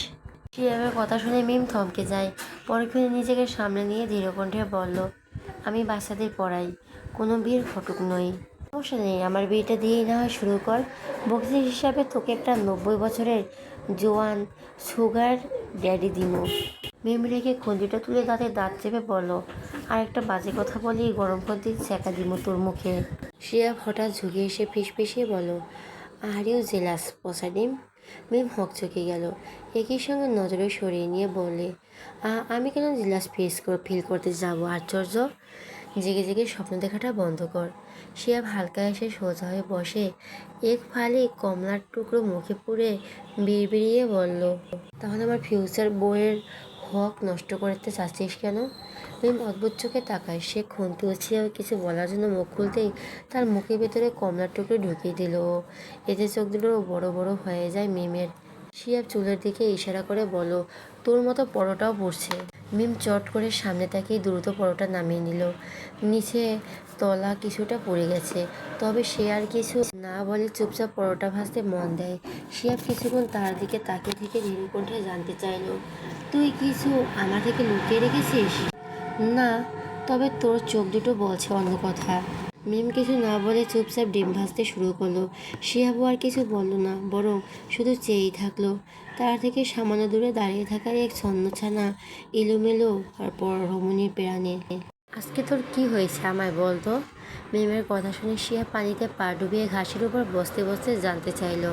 শিয়াবের কথা শুনে মিম থমকে যায়। পরক্ষণে নিজেকে সামনে নিয়ে ধীর কণ্ঠে বলল, আমি বাচ্চাদের পড়াই, কোনো বিয়ের ফটক নই। সমস্যা নেই, আমার বিয়েটা দিয়েই না হয় শুরু কর। বকশিস হিসাবে তোকে একটা 90 বছরের জোয়ান সুগার ড্যাডি দিমু। মিম রেখে খঞ্জিটা তুলে দাঁত চেপে বলল, আর একটা বাজে কথা বলি, গরম খন্তির ছ্যাঁকা দিমু তোর মুখে। শিয়াব হঠাৎ ঝুঁকে এসে ফিসফিসিয়ে বলল, আর ইউ জেলাস পসাডিম? মিম হকচকে গেল। একই সঙ্গে নজরে সরিয়ে নিয়ে বললে, আমি কেন জেলাস ফিল করতে যাব? আশ্চর্য! জেগে জেগে স্বপ্ন দেখাটা বন্ধ কর। শিয়াব হালকা এসে সোজা হয়ে বসে এক ফালি কমলার টুকরো মুখে পুড়ে বিড়বিড়িয়ে বলল, তাহলে আমার ফিউচার বউয়ের হক নষ্ট করতে চাচ্ছিস কেন? মিম অদ্ভুত চোখে তাকায়। সে খুন্তি উছিয়ে কিছু বলার জন্য মুখ খুলতেই তার মুখের ভেতরে কমলার টুকরো ঢুকিয়ে দিল। এতে চোখ দুটো বড় বড় হয়ে যায় মিমের। শিয়াব চুলের দিকে ইশারা করে বলল, তোর মতো পরোটাও পড়ছে। মিম চট করে সামনে তাকিয়ে দ্রুত পরোটা নামিয়ে নিল। নিচে তলা কিছুটা পড়ে গেছে, তবে সে আর কিছু না বলে চুপচাপ পরোটা ভাজতে মন দেয়। শিয়াব কিছুক্ষণ তার দিকে তাকিয়ে থেকে ধীর কণ্ঠে জানতে চাইল, তুই কিছু আমার থেকে লুকিয়ে রেখেছিস? না, তবে তোর চোখ দুটো বলছে অন্য কথা। মিম কিছু না বলে চুপচাপ ডিম ভাজতে শুরু করলো। শিহাবও আর কিছু বলল না, বরং শুধু চেয়েই থাকলো। তার থেকে সামান্য দূরে দাঁড়িয়ে থাকার এক ছন্নছানা এলোমেলো আর পর রমণীর প্রাণে। আজকে তোর কি হয়েছে আমায় বলতো? মিমের কথা শুনে শিয়া পানিতে পা ডুবিয়ে ঘাসের উপর বসতে বসতে জানতে চাইল।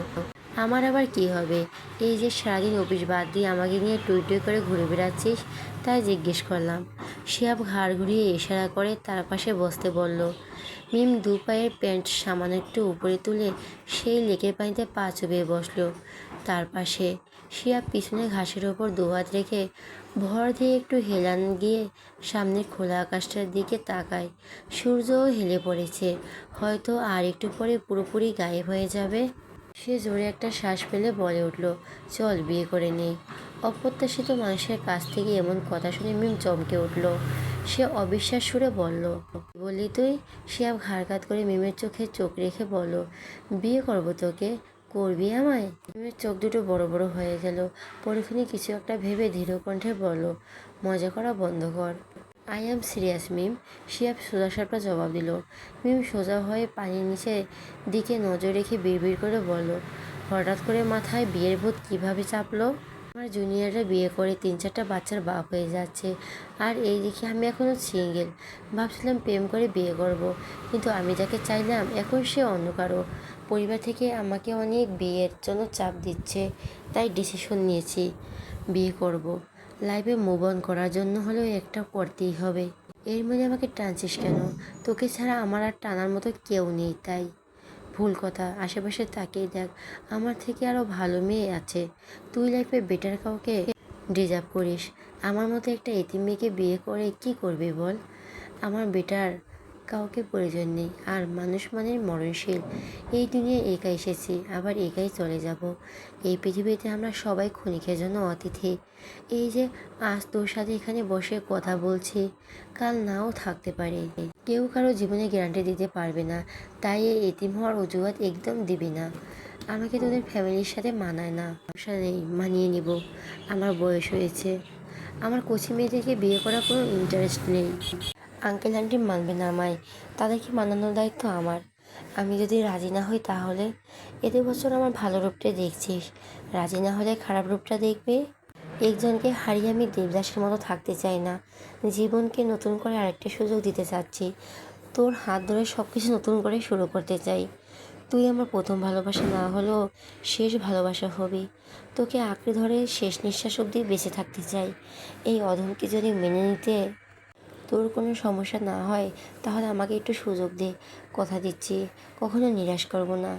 আমার আবার কি হবে? এই যে সারাদিন অফিস বাদ দিয়ে আমাকে নিয়ে টুই টুই করে ঘুরে বেড়াচ্ছিস, তাই জিজ্ঞেস করলাম। শিয়াব ঘাড় ঘুরিয়ে ইশারা করে তার পাশে বসতে বলল। মিম দু পায়ের প্যান্ট সামান্য একটু উপরে তুলে সেই লেকের পানিতে পা চুবিয়ে বসলো তার পাশে। শিয়াব পিছনে ঘাসের ওপর দুহাত রেখে ভর দিয়ে একটু হেলান গিয়ে সামনের খোলা আকাশটার দিকে তাকায়। সূর্যও হেলে পড়েছে, হয়তো আর একটু পরে পুরোপুরি গায়েব হয়ে যাবে। সে জোরে একটা শ্বাস ফেলে বলে উঠল, চল বিয়ে করে নেই। অপ্রত্যাশিত মানুষের কাছ থেকে এমন কথা শুনে মিম চমকে উঠল। সে অবিশ্বাস সুরে বলল, বলি তুই? শিয়াব ঘাড় কাত করে মিমের চোখে চোখ রেখে বলল, বিয়ে করবো তোকে। করবি আমায়? মিমের চোখ দুটো বড় বড় হয়ে গেল। পরক্ষণে কিছু একটা ভেবে ধীর কণ্ঠে বলল, মজা করা বন্ধ কর। আই অ্যাম সিরিয়াস মিম। শিয়াব সোজাসাপটা জবাব দিল। মিম সোজা হয়ে পানির নিচে দিকে নজর রেখে বিড়বিড় করে বলল, হঠাৎ করে মাথায় বিয়ের ভূত কীভাবে চাপলো? আমার জুনিয়ররা বিয়ে করে 3-4টা বাচ্চার বাপ হয়ে যাচ্ছে, আর এই দিকে আমি এখনও সিঙ্গেল। ভাবছিলাম প্রেম করে বিয়ে করব, কিন্তু আমি যাকে চাইলাম এখন সে অন্য কারো। পরিবার থেকে আমাকে অনেক বিয়ের জন্য চাপ দিচ্ছে, তাই ডিসিশন নিয়েছি বিয়ে করব। লাইফে মুভ অন করার জন্য হলেও একটা করতেই হবে। এর মধ্যে আমাকে টানছিস কেন? তোকে ছাড়া আমার আর টানার মতো কেউ নেই, তাই। ভুল কথা, আশেপাশে তাকিয়ে দেখ, আমার থেকে আরও ভালো মেয়ে আছে। তুই লাইফে বেটার কাউকে ডিজার্ভ করিস। আমার মতো একটা এতিম মেয়েকে বিয়ে করে কি করবি বল? আমার বেটার কাউকে প্রয়োজন নেই। আর মানুষ মানে মরণশীল। এই দুনিয়ায় একা এসেছি, আবার একাই চলে যাব। এই পৃথিবীতে আমরা সবাই ক্ষণিকের জন্য অতিথি। এই যে আজ তোর সাথে এখানে বসে কথা বলছি, কাল নাও থাকতে পারে। কেউ কারো জীবনে গ্যারান্টি দিতে পারবে না, তাই এই এতিম হওয়ার অজুহাত একদম দিবি না। আমাকে তোদের ফ্যামিলির সাথে মানায় না। সমস্যা নেই, মানিয়ে নিব। আমার বয়স হয়েছে। আমার কচি মেয়েদেরকে বিয়ে করার কোনো ইন্টারেস্ট নেই। আঙ্কেল আন্টি মানবে না আমায়, তাদেরকে মানানোর দায়িত্ব আমার। আমি যদি রাজি না হই তাহলে? এত বছর আমার ভালো রূপটা দেখছিস, রাজি না হলে খারাপ রূপটা দেখবে। একজনকে হারিয়ে আমি দেবদাসের মতো থাকতে চাই না। জীবনকে নতুন করে আরেকটা সুযোগ দিতে চাচ্ছি। তোর হাত ধরে সব কিছু নতুন করে শুরু করতে চাই। তুই আমার প্রথম ভালোবাসা না হলেও শেষ ভালোবাসা হবি। তোকে আঁকড়ে ধরে শেষ নিঃশ্বাস অবধি বেঁচে থাকতে চাই। এই অধমকে যদি মেনে নিতে তোর কোনো সমস্যা না হয়, তাহলে আমাকে একটু সুযোগ দে। কথা দিচ্ছি, কখনো নিরাশ করব না।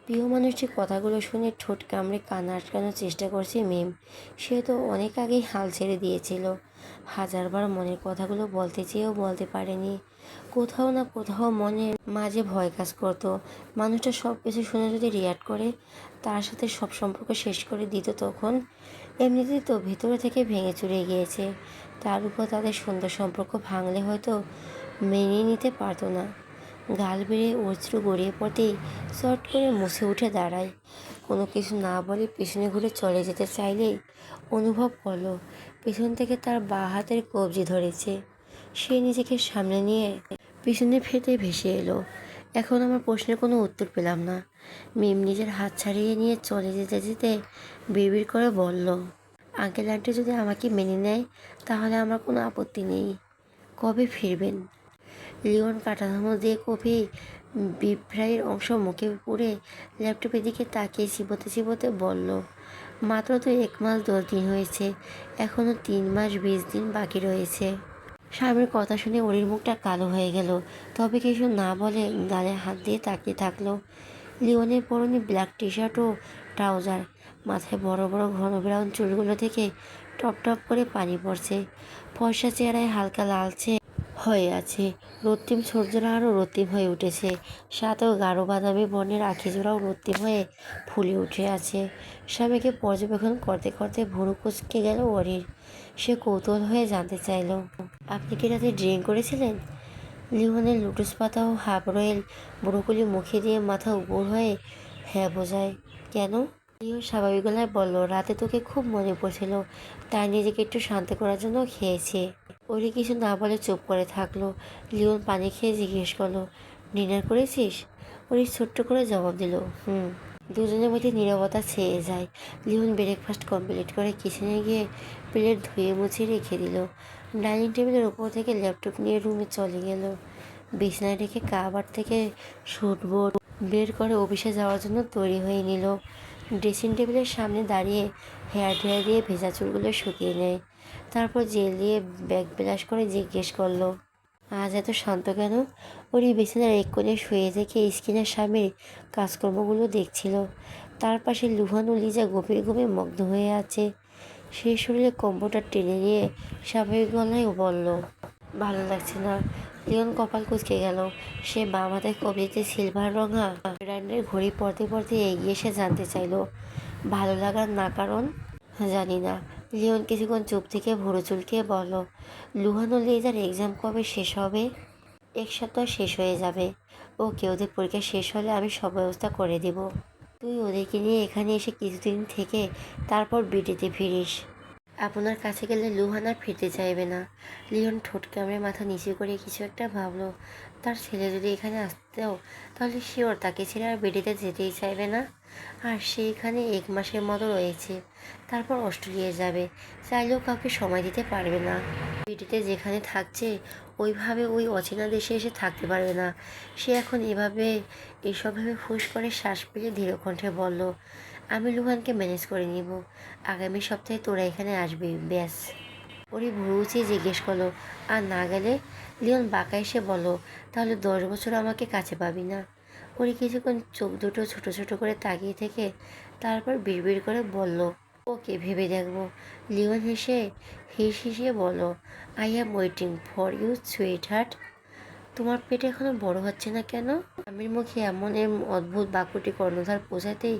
প্রিয় মানুষটির কথাগুলো শুনে ঠোঁট কামড়ে কান্না আটকানোর চেষ্টা করছে মিম। সে তো অনেক আগেই হাল ছেড়ে দিয়েছিল। হাজারবার মনের কথাগুলো বলতে চেয়েও বলতে পারেনি। কোথাও না কোথাও মনের মাঝে ভয় কাজ করতো, মানুষটা সব কিছু শুনে যদি রিয়াক্ট করে, তার সাথে সব সম্পর্ক শেষ করে দিত তখন। এমনিতেই তো ভেতরে থেকে ভেঙে চুরে গিয়েছে, তার উপর তাদের সুন্দর সম্পর্ক ভাঙলে হয়তো মেনে নিতে পারতো না। গাল বেড়ে অশ্রু গড়িয়ে পড়তেই চট করে মুছে উঠে দাঁড়ায়। কোনো কিছু না বলে পিছনে ঘুরে চলে যেতে চাইলেই অনুভব করলো পিছন থেকে তার বাঁ হাতের কবজি ধরেছে। সে নিজেকে সামনে নিয়ে পিছনে ফেটে ভেসে এলো। এখন আমার প্রশ্নের কোনো উত্তর পেলাম না। মিম নিজের হাত ছাড়িয়ে নিয়ে চলে যেতে যেতে বিড়বিড় করে বলল, আঙ্কেল আন্টি যদি আমাকে মেনে নেয় তাহলে আমার কোনো আপত্তি নেই। কবে ফিরবেন? লিওন কাঁটা চামচ দিয়ে কফি বিপ ফ্রাইয়ের অংশ মুখে পুরে ল্যাপটপের দিকে তাকিয়ে চিবোতে চিবোতে বলল, মাত্র তো 1 মাস 10 দিন হয়েছে, এখনও 3 মাস 20 দিন বাকি রয়েছে। স্বামীর কথা শুনে ওরির মুখটা কালো হয়ে গেল, তবে কিছু না বলে গালে হাত দিয়ে তাকিয়ে থাকলো। লিওনের পরনে ব্ল্যাক টি শার্ট ও ট্রাউজার, মাথায় বড় বড় ঘন ব্রাউন চুলগুলো থেকে টপ টপ করে পানি পড়ছে, ফর্সা চেহারায় হালকা লালচে হয়ে আছে, রক্তিম সূর্যরা আরও রক্তিম হয়ে উঠেছে, সাথেও গাঢ় বাদামি বর্ণের আখিজোড়াও রক্তিম হয়ে ফুলে উঠে আছে। স্বামীকে পর্যবেক্ষণ করতে করতে ভুরু কুঁচকে গেল ওরির। সে কৌতূহল হয়ে জানতে চাইল, আপনি কি রাতে ড্রিঙ্ক করেছিলেন? লিওনের লোটস পাতা ও হাফ রয়েল ব্রোকলি মুখে দিয়ে মাথা উপর হয়ে হ্যাঁ বোঝায়। কেন? লিওন স্বাভাবিক গলায় বলল, রাতে তোকে খুব মনে পড়ছিল, তাই নিজেকে একটু শান্ত করার জন্য খেয়েছে। ওরি কিছু না বলে চুপ করে থাকলো। লিওন পানি খেয়ে জিজ্ঞেস করলো, ডিনার করেছিস? ওরি ছোট্ট করে জবাব দিল, হুম। দুজনের মধ্যে নীরবতা ছেয়ে যায়। লিওন ব্রেকফাস্ট কমপ্লিট করে কিচেনে গিয়ে প্লেট ধুয়ে মুছে রেখে দিল। ডাইনিং টেবিলের ওপর থেকে ল্যাপটপ নিয়ে রুমে চলে গেল। বিছানায় রেখে কাভার থেকে শুটবোর্ড বের করে অফিসে যাওয়ার জন্য তৈরি হয়ে নিল। ড্রেসিং টেবিলের সামনে দাঁড়িয়ে হেয়ার ড্রায়ার দিয়ে ভেজা চুলগুলো শুকিয়ে নেয়, তারপর জেল দিয়ে ব্যাগ ব্রাশ করে জিজ্ঞেস করলো, আজ এত শান্ত কেন? ওর বিছানার এক কোণে শুয়ে থেকে স্কিনের স্বামীর কাজকর্মগুলো দেখছিল। তার পাশে লুহান ও লিজা গভীর ঘুমে মগ্ন হয়ে আছে। সে শরীরে কম্পিউটার টেনে নিয়ে স্বাভাবিক গলায় বলল, ভালো লাগছে না। লিওন কপাল কুঁচকে গেল। সে বাম হাতে কবিতে সিলভার রঙা ব্র্যান্ডের ঘড়ি পরতে পরতে এগিয়ে এসে জানতে চাইল, ভালো লাগার না কারণ? জানি না। লিওন কিছুক্ষণ চুপ থেকে ভুরু চুলকে বলল, লুহান ও লিজার এক্সাম কবে শেষ হবে? 1 সপ্তাহ শেষ হয়ে যাবে। ওকে, ওদের পরীক্ষা শেষ হলে আমি সব ব্যবস্থা করে দেব। তুই ওদেরকে নিয়ে এখানে এসে কিছুদিন থেকে তারপর বিটিতে ফিরিস। আপনার কাছে গেলে লুহান আর ফিরতে চাইবে না। লিওন ঠোঁট কামড়ে মাথা নিচু করে কিছু একটা ভাবলো। তার ছেলে যদি এখানে আসতেও, তাহলে শিওর তাকে ছেড়ে আর বিটিতে যেতেই চাইবে না। আর সে এখানে 1 মাসের মতো রয়েছে, তারপর অস্ট্রেলিয়া যাবে, চাইলেও কাউকে সময় দিতে পারবে না। বিটিতে যেখানে থাকছে ওইভাবে ওই অচেনা দেশে এসে থাকতে পারবে না। সে এখন এসব ভেবে ফুস করে শ্বাস ফেলে ধীর কণ্ঠে বলল, আমি লুহানকে ম্যানেজ করে নিব। আগামী সপ্তাহে তোরা এখানে আসবি, ব্যাস। ওরই ভুরু উঁচিয়ে জিজ্ঞেস করলো, আর না গেলে? লিওন বাঁকা এসে বলল, তাহলে 10 বছর আমাকে কাছে পাবি না। ওরি কিছুক্ষণ চোখ দুটো ছোট ছোট করে তাকিয়ে থেকে তারপর বিড়বিড় করে বলল, ওকে, ভেবে দেখবো। লিওন হেসে হিসিয়ে বলল, I am waiting for you sweetheart. তোমার পেট এখনো বড় হচ্ছে না কেন? স্বামীর মুখে এমন অদ্ভুত বাক্যটি কর্ণধার পৌঁছাতেই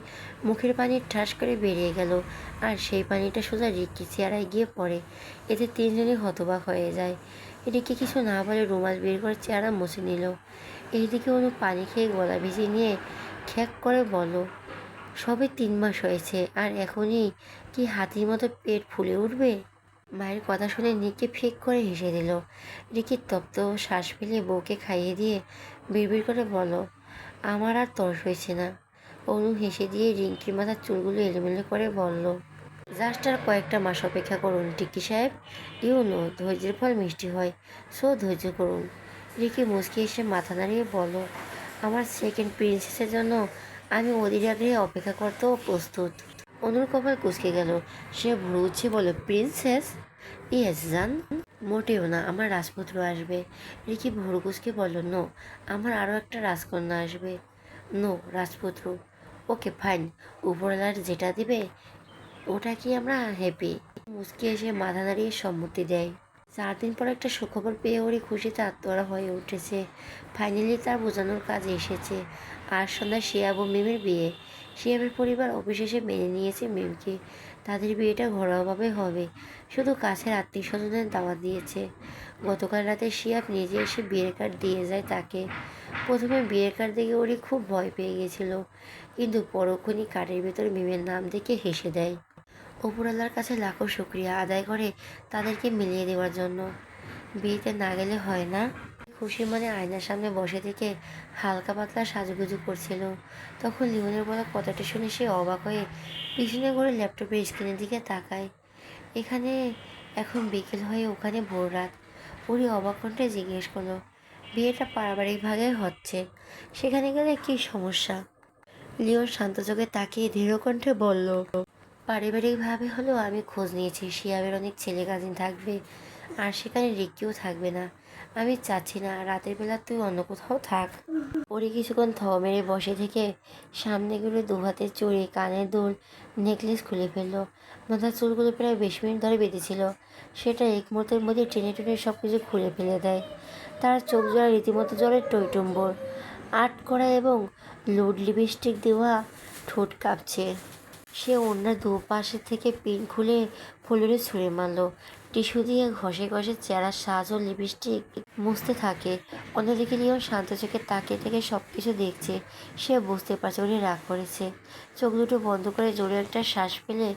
মুখের পানি ঠাস করে বেরিয়ে গেল, আর সেই পানিটা সোজা রিক্কি চেয়ারায় গিয়ে পড়ে। এতে তিনজনই হতবাক হয়ে যায়। রিক্কি কিছু না বলে রুমাল বের করে চেহারা মুছে নিল। এইদিকে অনু পানি খেয়ে গলা ভিজিয়ে নিয়ে খ্যাক করে বলল, সবে 3 মাস হয়েছে আর এখনই কি হাতির মতো পেট ফুলে উঠবে? মায়ের কথা শুনে নিককে ফিক করে হেসে দিল। রিকি তপ্ত শ্বাস ফেলে বউকে খাইয়ে দিয়ে বিড়বিড় করে বলল, আমার আর তর হয়েছে না। অনু হেসে দিয়ে রিঙ্কির মাথার চুলগুলো এলোমেলো করে বলল, জাস্ট আর কয়েকটা মাস অপেক্ষা করুন টিক্কি সাহেব। ইউনো, ধৈর্যের ফল মিষ্টি হয়, সো ধৈর্য করুন। রিকি মুচকি এসে মাথা নাড়িয়ে বলল, আমার সেকেন্ড প্রিন্সেসের জন্য আমি অধীর আগ্রহে অপেক্ষা করতেও প্রস্তুত। অনুর কপাল কুঁচকে গেল। সে ভুরু উঠছে বলে, প্রিন্সেস? ইয়েস জান। মোটেও না, আমার রাজপুত্র আসবে। রিকি ভুরু কুঁচকে বলল, নো, আমার আরও একটা রাজকন্যা আসবে। নো, রাজপুত্র। ওকে ফাইন, উপরওয়ালার যেটা দিবে ওটা কি আমরা হ্যাপি। মুচকি এসে মাথা নাড়িয়ে সম্মতি দেয়। 4 দিন পর একটা সুখবর পেয়ে ওরই খুশিতে আত্মহারা হয়ে উঠেছে। ফাইনালি তার বোঝানোর কাজে এসেছে। আর সন্ধ্যায় শিয়াব ও মিমের বিয়ে। শিয়াবের পরিবার অবশেষে মেনে নিয়েছে মিমকে। তাদের বিয়েটা ঘরোয়াভাবে হবে, শুধু কাছের আত্মীয় স্বজনের দাওয়াত দিয়েছে। গতকাল রাতে শিয়াব নিজে এসে বিয়ের কার্ড দিয়ে যায় তাকে। প্রথমে বিয়ের কার্ড দেখে ওরই খুব ভয় পেয়ে গেছিল, কিন্তু পরক্ষণই কার্ডের ভেতর মিমের নাম দেখে হেসে দেয়। উপরওয়ালার কাছে লাখো শুক্রিয়া আদায় করে তাদেরকে মিলিয়ে দেওয়ার জন্য। বিয়েতে না গেলে হয় না? খুশি মনে আয়নার সামনে বসে থেকে হালকা পাতলা সাজুগুজু করছিল। তখন লিওনের বলা কথাটা শুনে সে অবাক হয়ে পিছনে ঘুরে ল্যাপটপের স্ক্রিনের দিকে তাকায়। এখানে এখন বিকেল হয়ে ওখানে ভোর রাত। উনি অবাক কণ্ঠে জিজ্ঞেস করলো, বিয়েটা পারিবারিকভাবে হচ্ছে, সেখানে গেলে কি সমস্যা? লিওন শান্ত চোখে তাকিয়ে দৃঢ় কণ্ঠে বলল, পারিবারিকভাবে হলেও আমি খোঁজ নিয়েছি, শিয়াবের অনেক ছেলে কাজিন থাকবে, আর সেখানে রিক্কিও থাকবে না। আমি চাচ্ছি না রাতের বেলা তুই অন্য কোথাও থাক। ওরে কিছুক্ষণ মেরে বসে থেকে সামনে গেলে দু হাতে চড়ে কানের দুল নেকলেস খুলে ফেললো। মাথার চুলগুলো প্রায় 20 মিনিট ধরে বেঁধেছিল, সেটা এক মুহূর্তের মধ্যে টেনে টেনে সব কিছু খুলে ফেলে দেয়। তার চোখ জোড়া রীতিমতো জলে টইটুম্বর, আর্ট করা এবং লুড লিপস্টিক দেওয়া ঠোঁট কাঁপছে। সে ওনার দুপাশে থেকে পিন খুলে ফুলুরে ছুঁড়ে মারল। টিস্যু দিয়ে ঘষে ঘষে চেহারার সাজ ও লিপস্টিক মুছতে থাকে। অন্যদিকে লিওন শান্ত চোখে তাকিয়ে থেকে সব কিছু দেখছে। সে বুঝতে পারছে উনি রাগ করেছে। চোখ দুটো বন্ধ করে জোরে একটা শ্বাস ফেলে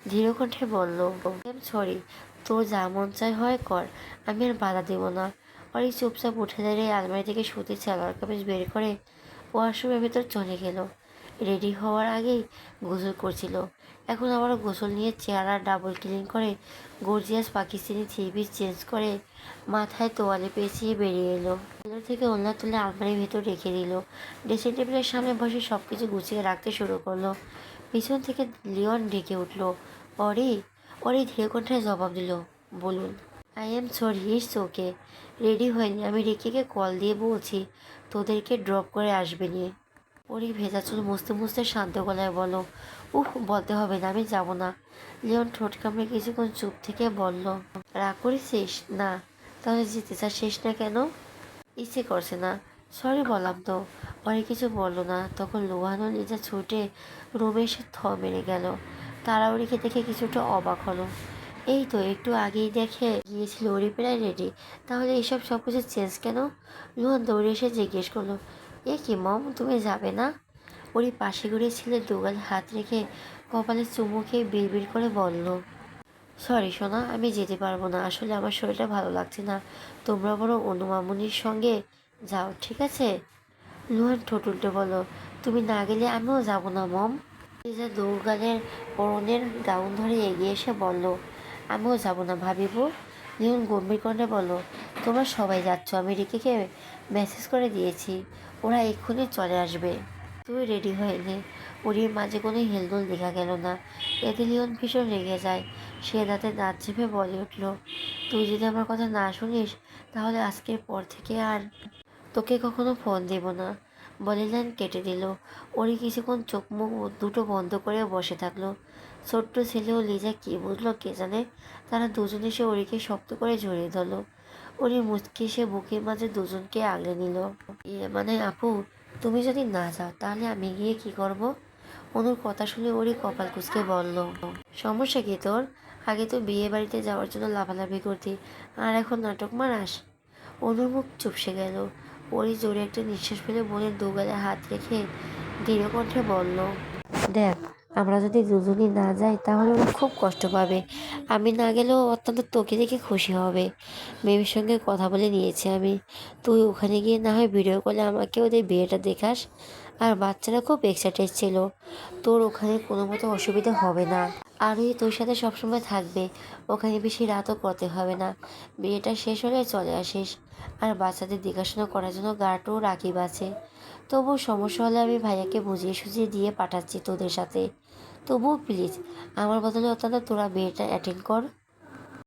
ধীর কণ্ঠে বলল, সরি, তোর যা মন চায় হয় কর, আমি আর বাধা দেবো না। অনেক চুপচাপ উঠে দাঁড়িয়ে আলমারি থেকে সুতির সালোয়ার কামিজ বের করে ওয়াশরুমের ভেতর চলে গেল। রেডি হওয়ার আগেই গোসল করছিল, এখন আবার গোসল নিয়ে চেহারা ডাবল ক্লিন করে gorgeous Pakistani three piece change করে মাথায় তোয়ালে পেঁচিয়ে বেরিয়ে এলো। ভেতর থেকে ওড়না তুলে আলমারির ভেতর রেখে দিল। ড্রেসিং টেবিলের সামনে বসে সব কিছু গুছিয়ে রাখতে শুরু করলো। পিছন থেকে লিওন ডেকে উঠল, অরি। অরি ধীরে কণ্ঠে জবাব দিল, বলুন। I am sorry, it's okay. Ready হয়নি, আমি রিকিকে কল দিয়ে বলছি তোদেরকে ড্রপ করে আসবে নিয়ে। ওরই ভেজা চুল মুছতে মুছতে শান্ত গলায় বলো, বলতে হবে না, আমি যাব না। লিওন ঠোঁট কামড়ে কিছুক্ষণ চুপ থেকে বলল, রাগ করেছিস? না। তাহলে যেতে চাচ্ছিস না কেন? ইচ্ছে করছে না। সরি বললাম তো। পরে কিছু বললো না। তখন লোহানো লিজা ছুটে রুমে এসে মেরে গেল। তাড়াহুড়িকে দেখে কিছুটা অবাক হলো। এই তো একটু আগেই দেখে গিয়েছিল ওরি প্রায় রেডি, তাহলে এইসব সব কিছু চেঞ্জ কেন? লোহান দৌড়ে এসে জিজ্ঞেস করলো, এ কি মম, তুমি যাবে না? ওরি পাশে ঘুরে ছেলের দুগালে হাত রেখে কপালে চুমু খেয়ে বিড়বিড় করে বলল, সরি সোনা, আমি যেতে পারবো না, আসলে আমার শরীরটা ভালো লাগছে না। তোমরা বরং অনু মামুনির সঙ্গে যাও, ঠিক আছে? লুহান ঠোঁট উল্টে বলো, তুমি না গেলে আমিও যাব না মম। লিজা দৌগালের পরনের গাউন ধরে এগিয়ে এসে বলল, আমিও যাব না ভাবিবো। লিওন গম্ভীর কণ্ঠে বলল, তোমরা সবাই যাচ্ছ, আমি রিকিকে মেসেজ করে দিয়েছি, ওরা এক্ষুনি চলে আসবে। তুই রেডি হয়ে নে। ওরির মাঝে কোনো হেলদোল দেখা গেল না। এতে লিওন ভীষণ রেগে যায়। সে দাঁতে দাঁত চেপে বলে উঠল, তুই যদি আমার কথা না শুনিস তাহলে আজকের পর থেকে আর তোকে কখনো ফোন দেব না। বলে লাইন কেটে দিল। ওরি কিছুক্ষণ চোখ মুখ দুটো বন্ধ করে বসে থাকলো। ছোট্ট ছেলেও লিজা কী বুঝলো কে জানে। তারা দুজন এসে ওরিকে শক্ত করে জড়িয়ে ধরলো। ওরি মুচকি এসে বুকের মাঝে দুজনকে আগলে নিল। মানে আপু, তুমি যদি না যাও তাহলে আমি গিয়ে কি করব? অনুর কথা শুনে ওরই কপাল কুঁচকে বলল, সমস্যা কি তোর? আগে তো বিয়ে বাড়িতে যাওয়ার জন্য লাফালাফি করতি, আর এখন নাটক মারাস? অনুর মুখ চুপসে গেল। ওরই জোরে একটা নিঃশ্বাস ফেলে বোনের দুগালে হাত রেখে দৃঢ় কণ্ঠে বলল, দেখ, আমরা যদি দুজনই না যাই তাহলে ওরা খুব কষ্ট পাবে। আমি না গেলেও অত্যন্ত তোকে দেখে খুশি হবে। মেয়ের সঙ্গে কথা বলে নিয়েছি আমি। তুই ওখানে গিয়ে না হয় ভিডিও কলে আমাকে ওদের বিয়েটা দেখাস। আর বাচ্চারা খুব এক্সাইটেড ছিল। তোর ওখানে কোনো মতো অসুবিধা হবে না। আর ওই তোর সাথে সবসময় থাকবে। ওখানে বেশি রাতও করতে হবে না। বিয়েটা শেষ হলে চলে আসিস। আর বাচ্চাদের দেখাশোনা করার জন্য গার্ডও রাকিব আছে। তবুও সমস্যা হলে আমি ভাইয়াকে বুঝিয়ে সুঝিয়ে দিয়ে পাঠাচ্ছি তোদের সাথে। তবুও প্লিজ আমার বদলে অত্যন্ত তোরা বিয়েটা অ্যাটেন্ড কর।